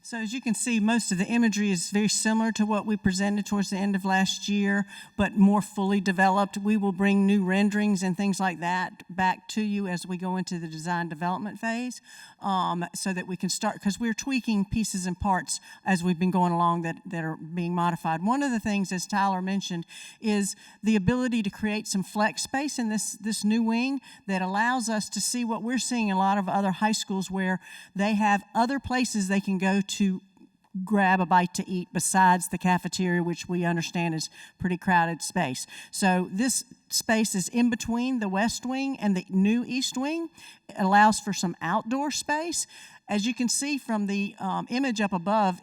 Speaker 8: So as you can see, most of the imagery is very similar to what we presented towards the end of last year, but more fully developed. We will bring new renderings and things like that back to you as we go into the design development phase, so that we can start, because we're tweaking pieces and parts as we've been going along that are being modified. One of the things, as Tyler mentioned, is the ability to create some flex space in this new wing that allows us to see what we're seeing in a lot of other high schools, where they have other places they can go to grab a bite to eat besides the cafeteria, which we understand is pretty crowded space. So this space is in between the west wing and the new east wing. It allows for some outdoor space. As you can see from the image up above,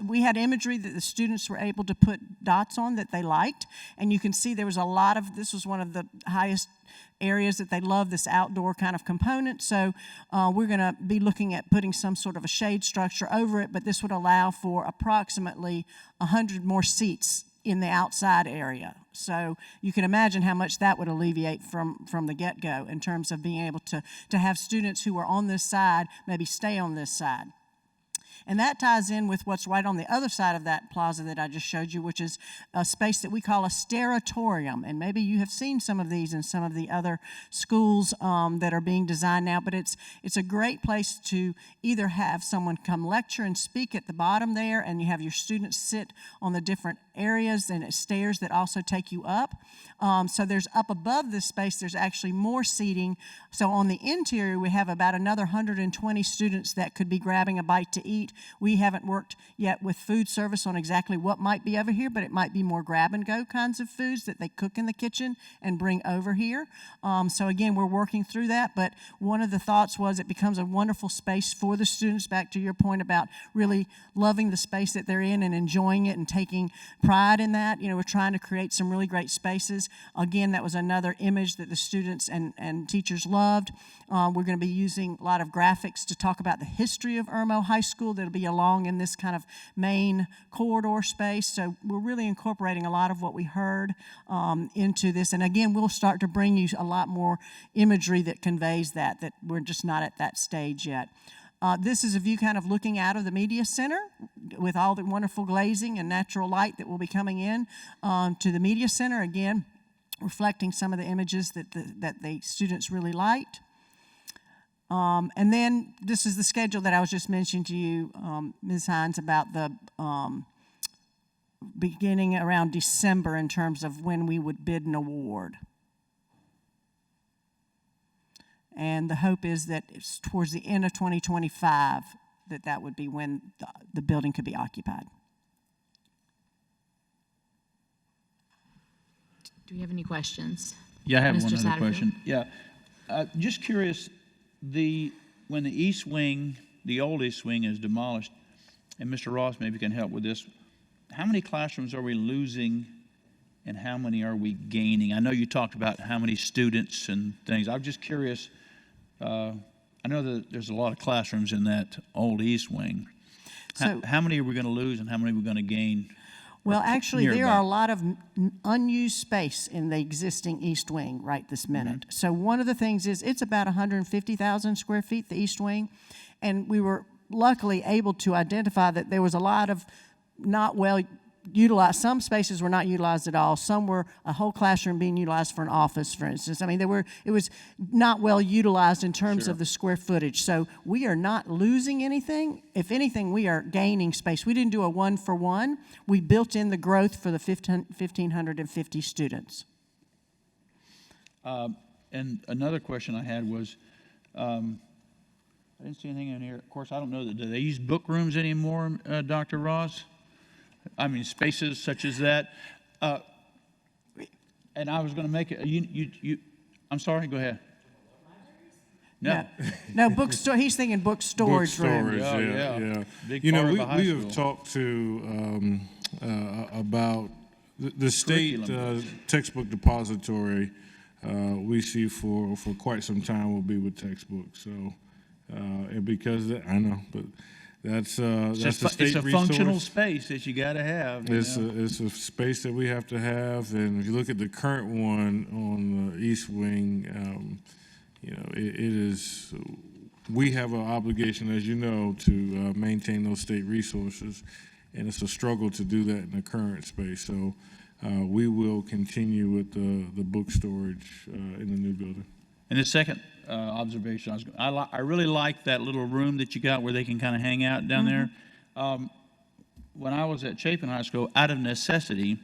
Speaker 8: we had imagery that the students were able to put dots on that they liked, and you can see there was a lot of, this was one of the highest areas that they love, this outdoor kind of component. So we're going to be looking at putting some sort of a shade structure over it, but this would allow for approximately 100 more seats in the outside area. So you can imagine how much that would alleviate from the get-go in terms of being able to have students who are on this side maybe stay on this side. And that ties in with what's right on the other side of that plaza that I just showed you, which is a space that we call a steratorium. And maybe you have seen some of these in some of the other schools that are being designed now, but it's a great place to either have someone come lecture and speak at the bottom there, and you have your students sit on the different areas, and it's stairs that also take you up. So there's up above this space, there's actually more seating. So on the interior, we have about another 120 students that could be grabbing a bite to eat. We haven't worked yet with food service on exactly what might be over here, but it might be more grab and go kinds of foods that they cook in the kitchen and bring over here. So again, we're working through that, but one of the thoughts was it becomes a wonderful space for the students, back to your point about really loving the space that they're in and enjoying it and taking pride in that. You know, we're trying to create some really great spaces. Again, that was another image that the students and teachers loved. We're going to be using a lot of graphics to talk about the history of Irmo High School that'll be along in this kind of main corridor space. So we're really incorporating a lot of what we heard into this. And again, we'll start to bring you a lot more imagery that conveys that we're just not at that stage yet. This is a view kind of looking out of the media center with all the wonderful glazing and natural light that will be coming in to the media center, again, reflecting some of the images that the students really liked. And then this is the schedule that I was just mentioning to you, Ms. Hines, about the beginning around December in terms of when we would bid an award. And the hope is that it's towards the end of 2025 that would be when the building could be occupied.
Speaker 1: Do we have any questions?
Speaker 6: Yeah, I have
Speaker 1: Mr.
Speaker 6: one other
Speaker 1: Satterfield?
Speaker 6: question. Yeah, just curious, when the east wing, the old east wing is demolished, and Mr. Ross maybe can help with this, how many classrooms are we losing and how many are we gaining? I know you talked about how many students and things. I'm just curious, I know that there's a lot of classrooms in that old east wing. How many are we going to lose and how many are we going to gain?
Speaker 8: Well, actually, there
Speaker 6: nearby?
Speaker 8: are a lot of unused space in the existing east wing right this minute. So one of the things is, it's about 150,000 square feet, the east wing, and we were luckily able to identify that there was a lot of not well utilized. Some spaces were not utilized at all. Some were a whole classroom being utilized for an office, for instance. I mean, it was not well utilized in terms of the square footage. So we are not losing anything. If anything, we are gaining space. We didn't do a one-for-one. We built in the growth for the 1,550 students.
Speaker 6: And another question I had was, I didn't see anything in here. Of course, I don't know, do they use book rooms anymore, Dr. Ross? I mean, spaces such as that. And I was going to make it, I'm sorry, go ahead. No.
Speaker 8: No, bookstore. He's thinking book storage room.
Speaker 2: Book storage,
Speaker 6: Yeah,
Speaker 2: yeah,
Speaker 6: yeah.
Speaker 2: yeah.
Speaker 6: Big
Speaker 2: You know,
Speaker 6: part of
Speaker 2: we
Speaker 6: a high
Speaker 2: we
Speaker 6: school.
Speaker 2: have talked to about the state
Speaker 6: Curriculum.
Speaker 2: textbook depository. We see for quite some time will be with textbooks. So, and because I know, but that's the state
Speaker 6: It's a functional
Speaker 2: resource.
Speaker 6: space that you got to have. you
Speaker 2: It's
Speaker 6: know.
Speaker 2: it's a space that we have to have, and if you look at the current one on the east wing, you know, it is. We have an obligation, as you know, to maintain those state resources, and it's a struggle to do that in the current space. So we will continue with the book storage in the new building.
Speaker 6: And the second observation, I really like that little room that you got where they can kind of hang out down there. When I was at Chapin High School, out of necessity,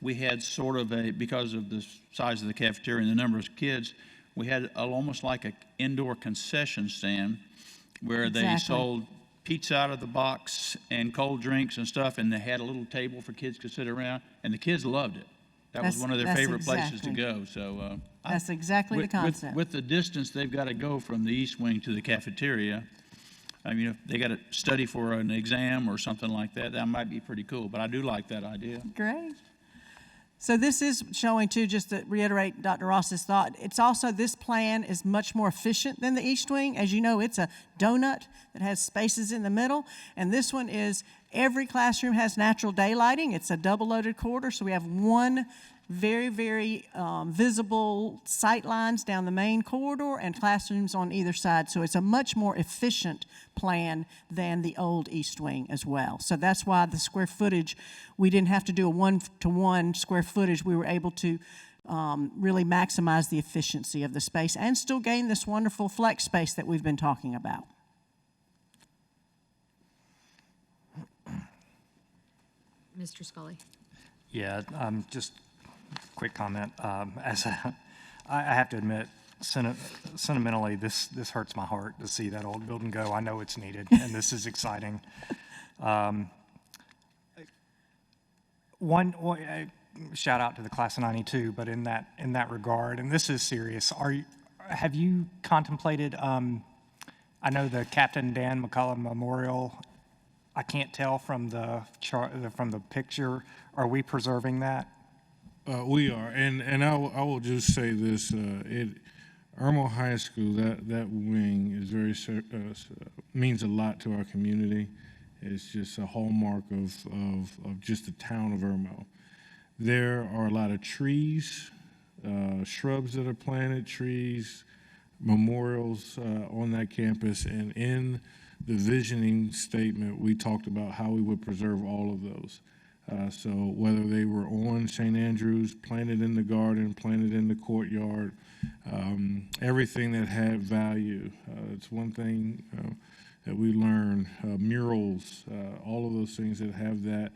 Speaker 6: we had sort of because of the size of the cafeteria and the number of kids, we had almost like an indoor concession stand where they
Speaker 8: Exactly.
Speaker 6: sold pizza out of the box and cold drinks and stuff, and they had a little table for kids to sit around, and the kids loved it. That was
Speaker 8: That's-
Speaker 6: one of their
Speaker 8: that's
Speaker 6: favorite places to
Speaker 8: exactly-
Speaker 6: go. So
Speaker 8: That's exactly the
Speaker 6: with-
Speaker 8: concept.
Speaker 6: With the distance they've got to go from the east wing to the cafeteria, I mean, if they got to study for an exam or something like that, that might be pretty cool. But I do like that idea.
Speaker 8: Great. So this is showing too, just to reiterate Dr. Ross's thought, it's also, this plan is much more efficient than the east wing. As you know, it's a donut that has spaces in the middle. And this one is, every classroom has natural daylighting. It's a double-loaded corridor, so we have one very, very visible sight lines down the main corridor and classrooms on either side. So it's a much more efficient plan than the old east wing as well. So that's why the square footage, we didn't have to do a one-to-one square footage. We were able to really maximize the efficiency of the space and still gain this wonderful flex space that we've been talking about.
Speaker 1: Mr. Scully?
Speaker 5: Yeah, just quick comment. I have to admit, sentimentally, this hurts my heart to see that old building go. I know it's needed, and this is exciting. Shout out to the class of '92, but in that regard, and this is serious. Have you contemplated? I know the Captain Dan McCullum Memorial. I can't tell from the from the picture. Are we preserving that?
Speaker 2: We are, and I will just say this: Irmo High School, that wing is very means a lot to our community. It's just a hallmark of just the town of Irmo. There are a lot of trees, shrubs that are planted, trees, memorials on that campus, and in the visioning statement, we talked about how we would preserve all of those. So whether they were on St. Andrews, planted in the garden, planted in the courtyard, everything that had value. It's one thing that we learned, murals, all of those things that have that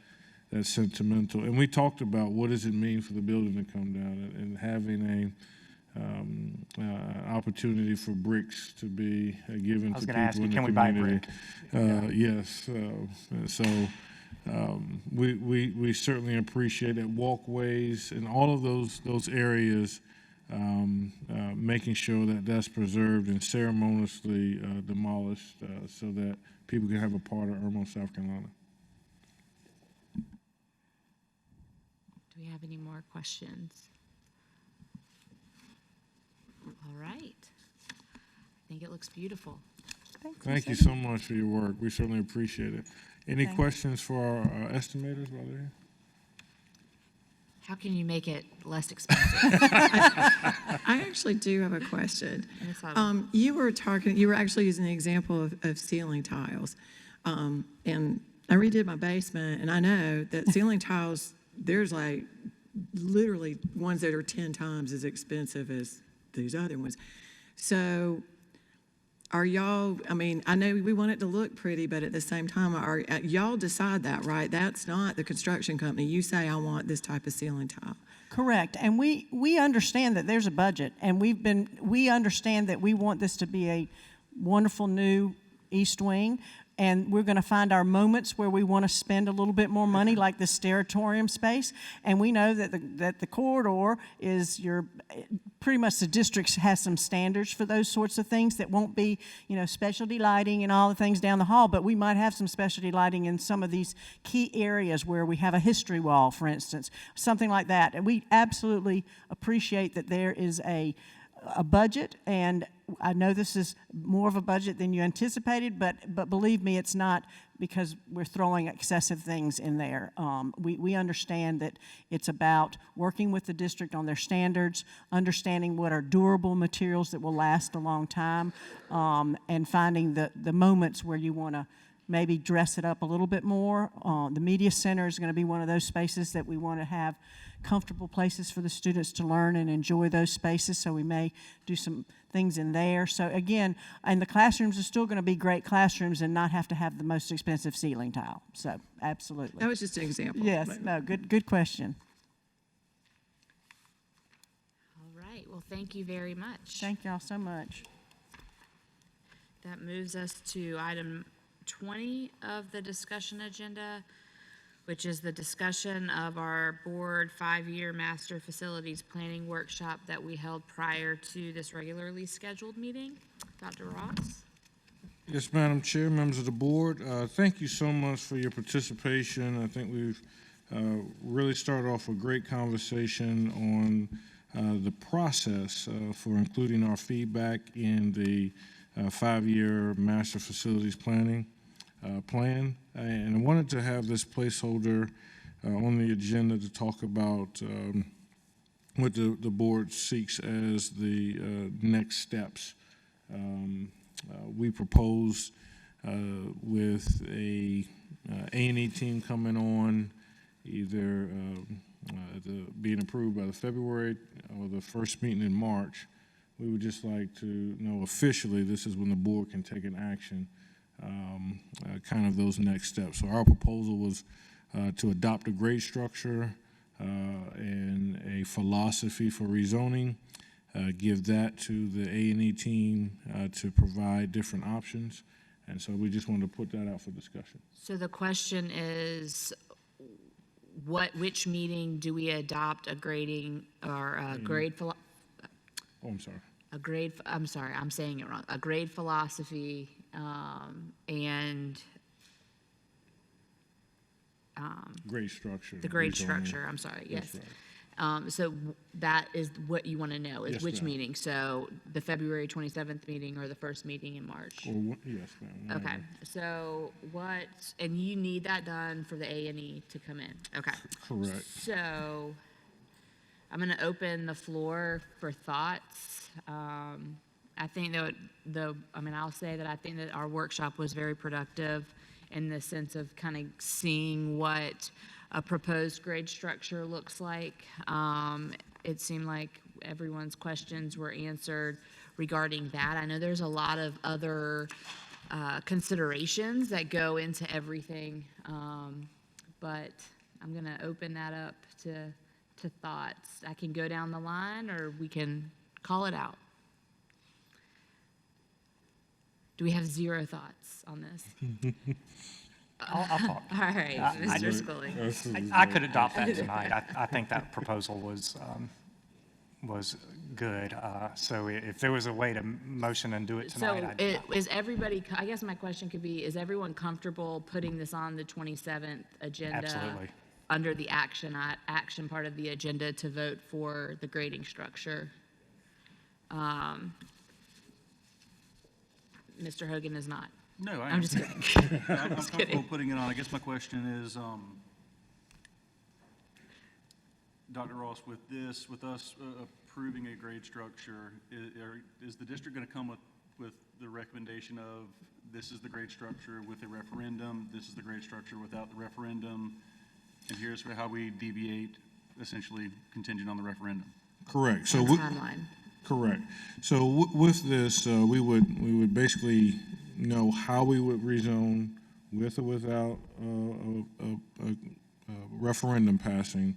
Speaker 2: sentimental. And we talked about what does it mean for the building to come down and having opportunity for bricks to be given
Speaker 5: I was
Speaker 2: to
Speaker 5: going to
Speaker 2: people
Speaker 5: ask you,
Speaker 2: in the
Speaker 5: can we buy
Speaker 2: community.
Speaker 5: brick?
Speaker 2: Yes. So we certainly appreciate it. Walkways and all of those areas, making sure that that's preserved and ceremoniously demolished so that people can have a part of Irmo, South Carolina.
Speaker 1: Do we have any more questions? All right. I think it looks beautiful.
Speaker 2: Thank you so much for your work. We certainly appreciate it. Any questions for our estimators while they're here?
Speaker 1: How can you make it less expensive?
Speaker 4: I actually do have a question.
Speaker 1: Yes, Autumn.
Speaker 4: You were actually using the example of ceiling tiles. And I redid my basement, and I know that ceiling tiles, there's like literally ones that are 10 times as expensive as these other ones. So are y'all, I mean, I know we want it to look pretty, but at the same time, y'all decide that, right? That's not the construction company. You say, I want this type of ceiling tile.
Speaker 8: Correct, and we understand that there's a budget, and we understand that we want this to be a wonderful new east wing, and we're going to find our moments where we want to spend a little bit more money, like the steratorium space, and we know that the corridor is pretty much the district has some standards for those sorts of things that won't be, specialty lighting and all the things down the hall, but we might have some specialty lighting in some of these key areas where we have a history wall, for instance, something like that. And we absolutely appreciate that there is a budget, and I know this is more of a budget than you anticipated, but believe me, it's not because we're throwing excessive things in there. We understand that it's about working with the district on their standards, understanding what are durable materials that will last a long time, and finding the moments where you want to maybe dress it up a little bit more. The media center is going to be one of those spaces that we want to have comfortable places for the students to learn and enjoy those spaces, so we may do some things in there. So again, and the classrooms are still going to be great classrooms and not have to have the most expensive ceiling tile. So absolutely.
Speaker 4: That was just an example.
Speaker 8: Yes, no, good question.
Speaker 1: All right, well, thank you very much.
Speaker 8: Thank y'all so much.
Speaker 1: That moves us to item 20 of the discussion agenda, which is the discussion of our board 5-year master facilities planning workshop that we held prior to this regularly scheduled meeting. Dr. Ross?
Speaker 2: Yes, Madam Chair, members of the board, thank you so much for your participation. I think we've really started off a great conversation on the process for including our feedback in the 5-year master facilities planning plan. And I wanted to have this placeholder on the agenda to talk about what the board seeks as the next steps. We propose with a A&E team coming on, either being approved by the February or the first meeting in March. We would just like to know officially this is when the board can take an action, kind of those next steps. So our proposal was to adopt a grade structure and a philosophy for rezoning, give that to the A&E team to provide different options. And so we just wanted to put that out for discussion.
Speaker 1: So the question is, which meeting do we adopt a grading or a grade
Speaker 2: Oh, I'm sorry.
Speaker 1: I'm sorry, I'm saying it wrong. A grade philosophy and
Speaker 2: Grade structure.
Speaker 1: the grade
Speaker 2: rezoning.
Speaker 1: structure, I'm sorry, yes.
Speaker 2: That's right.
Speaker 1: So that is what you want to know, is
Speaker 2: Yes,
Speaker 1: which
Speaker 2: ma'am.
Speaker 1: meeting? So the February 27th meeting or the first meeting in March?
Speaker 2: Yes, ma'am.
Speaker 1: Okay, so and you need that done for the A&E to come in? Okay.
Speaker 2: Correct.
Speaker 1: So I'm going to open the floor for thoughts. I think that I'll say that I think that our workshop was very productive in the sense of kind of seeing what a proposed grade structure looks like. It seemed like everyone's questions were answered regarding that. I know there's a lot of other considerations that go into everything, but I'm going to open that up to thoughts. I can go down the line, or we can call it out. Do we have zero thoughts on this?
Speaker 5: I'll talk.
Speaker 1: All right, Mr. Scully.
Speaker 5: I could adopt that tonight. I think that proposal was good. So if there was a way to motion and do it tonight,
Speaker 1: So is everybody, I guess my question could be, is everyone comfortable putting this on the 27th agenda?
Speaker 5: Absolutely.
Speaker 1: Under the action part of the agenda to vote for the grading structure? Mr. Hogan is not.
Speaker 11: No, I am.
Speaker 1: I'm just kidding.
Speaker 11: I'm comfortable putting it on. I guess my question is, Dr. Ross, with us approving a grade structure, is the district going to come with the recommendation of this is the grade structure with a referendum, this is the grade structure without the referendum, and here's how we deviate, essentially contingent on the referendum?
Speaker 2: Correct. So
Speaker 1: And
Speaker 2: we-
Speaker 1: timeline.
Speaker 2: Correct. So with this, we would basically know how we would rezone with or without a referendum passing,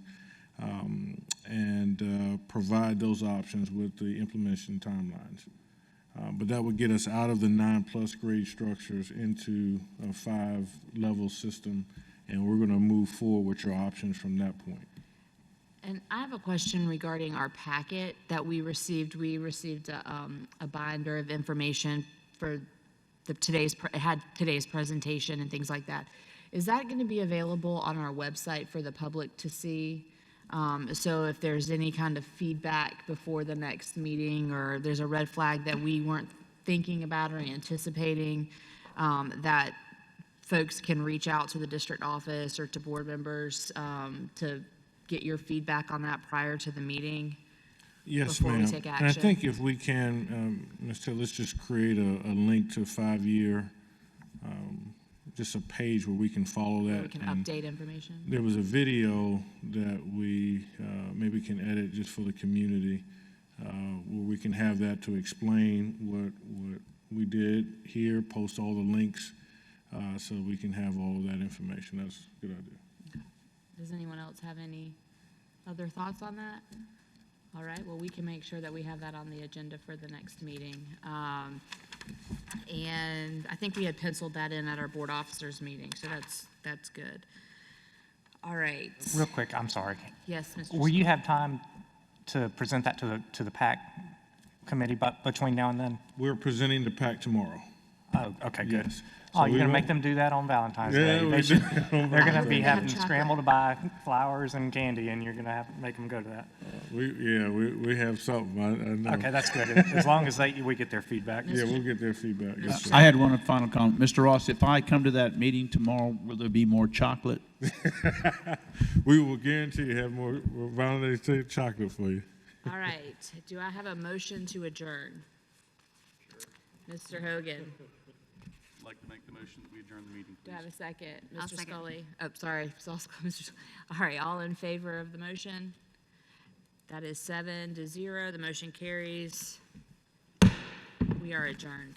Speaker 2: and provide those options with the implementation timelines. But that would get us out of the 9+ grade structures into a 5-level system, and we're going to move forward with your options from that point.
Speaker 1: And I have a question regarding our packet that we received. We received a binder of information for it had today's presentation and things like that. Is that going to be available on our website for the public to see? So if there's any kind of feedback before the next meeting, or there's a red flag that we weren't thinking about or anticipating, that folks can reach out to the district office or to board members to get your feedback on that prior to the meeting?
Speaker 2: Yes,
Speaker 1: Before we
Speaker 2: ma'am.
Speaker 1: take
Speaker 2: And I
Speaker 1: action?
Speaker 2: think if we can, Ms. Taylor, let's just create a link to 5-year, just a page where we can follow that.
Speaker 1: Where we can
Speaker 2: and
Speaker 1: update information?
Speaker 2: There was a video that we maybe can edit just for the community, where we can have that to explain what we did here, post all the links, so we can have all of that information. That's a good idea.
Speaker 1: Does anyone else have any other thoughts on that? All right, well, we can make sure that we have that on the agenda for the next meeting. And I think we had penciled that in at our board officers meeting, so that's good. All right.
Speaker 5: Real quick, I'm sorry.
Speaker 1: Yes, Mr.
Speaker 5: Will you have time to present that to the PAC committee between now and then?
Speaker 2: We're presenting the PAC tomorrow.
Speaker 5: Oh, okay, good.
Speaker 2: Yes.
Speaker 5: Oh,
Speaker 2: So
Speaker 5: you're
Speaker 2: we
Speaker 5: going to
Speaker 2: don't-
Speaker 5: make them do that on Valentine's
Speaker 2: Yeah,
Speaker 5: Day?
Speaker 2: we
Speaker 5: They
Speaker 2: do.
Speaker 5: they're going to be
Speaker 1: Have
Speaker 5: having to
Speaker 1: chocolate.
Speaker 5: scramble to buy flowers and candy, and you're going to make them go to that.
Speaker 2: We have something, I know.
Speaker 5: Okay, that's good. As long as we get their feedback.
Speaker 2: Yeah, we'll get their feedback. Yes, sir.
Speaker 6: I had one final comment. Mr. Ross, if I come to that meeting tomorrow, will there be more chocolate?
Speaker 2: We will guarantee you have more Valentine's Day chocolate for you.
Speaker 1: All right, do I have a motion to adjourn? Mr. Hogan,
Speaker 11: I'd like to make the motion that we adjourn the meeting,
Speaker 1: do
Speaker 11: please.
Speaker 1: I have a second?
Speaker 9: I'll
Speaker 1: Mr.
Speaker 9: second.
Speaker 1: Scully? Oh, sorry, Mr. Scully. All right, all in favor of the motion? That is 7-0, the motion carries. We are adjourned.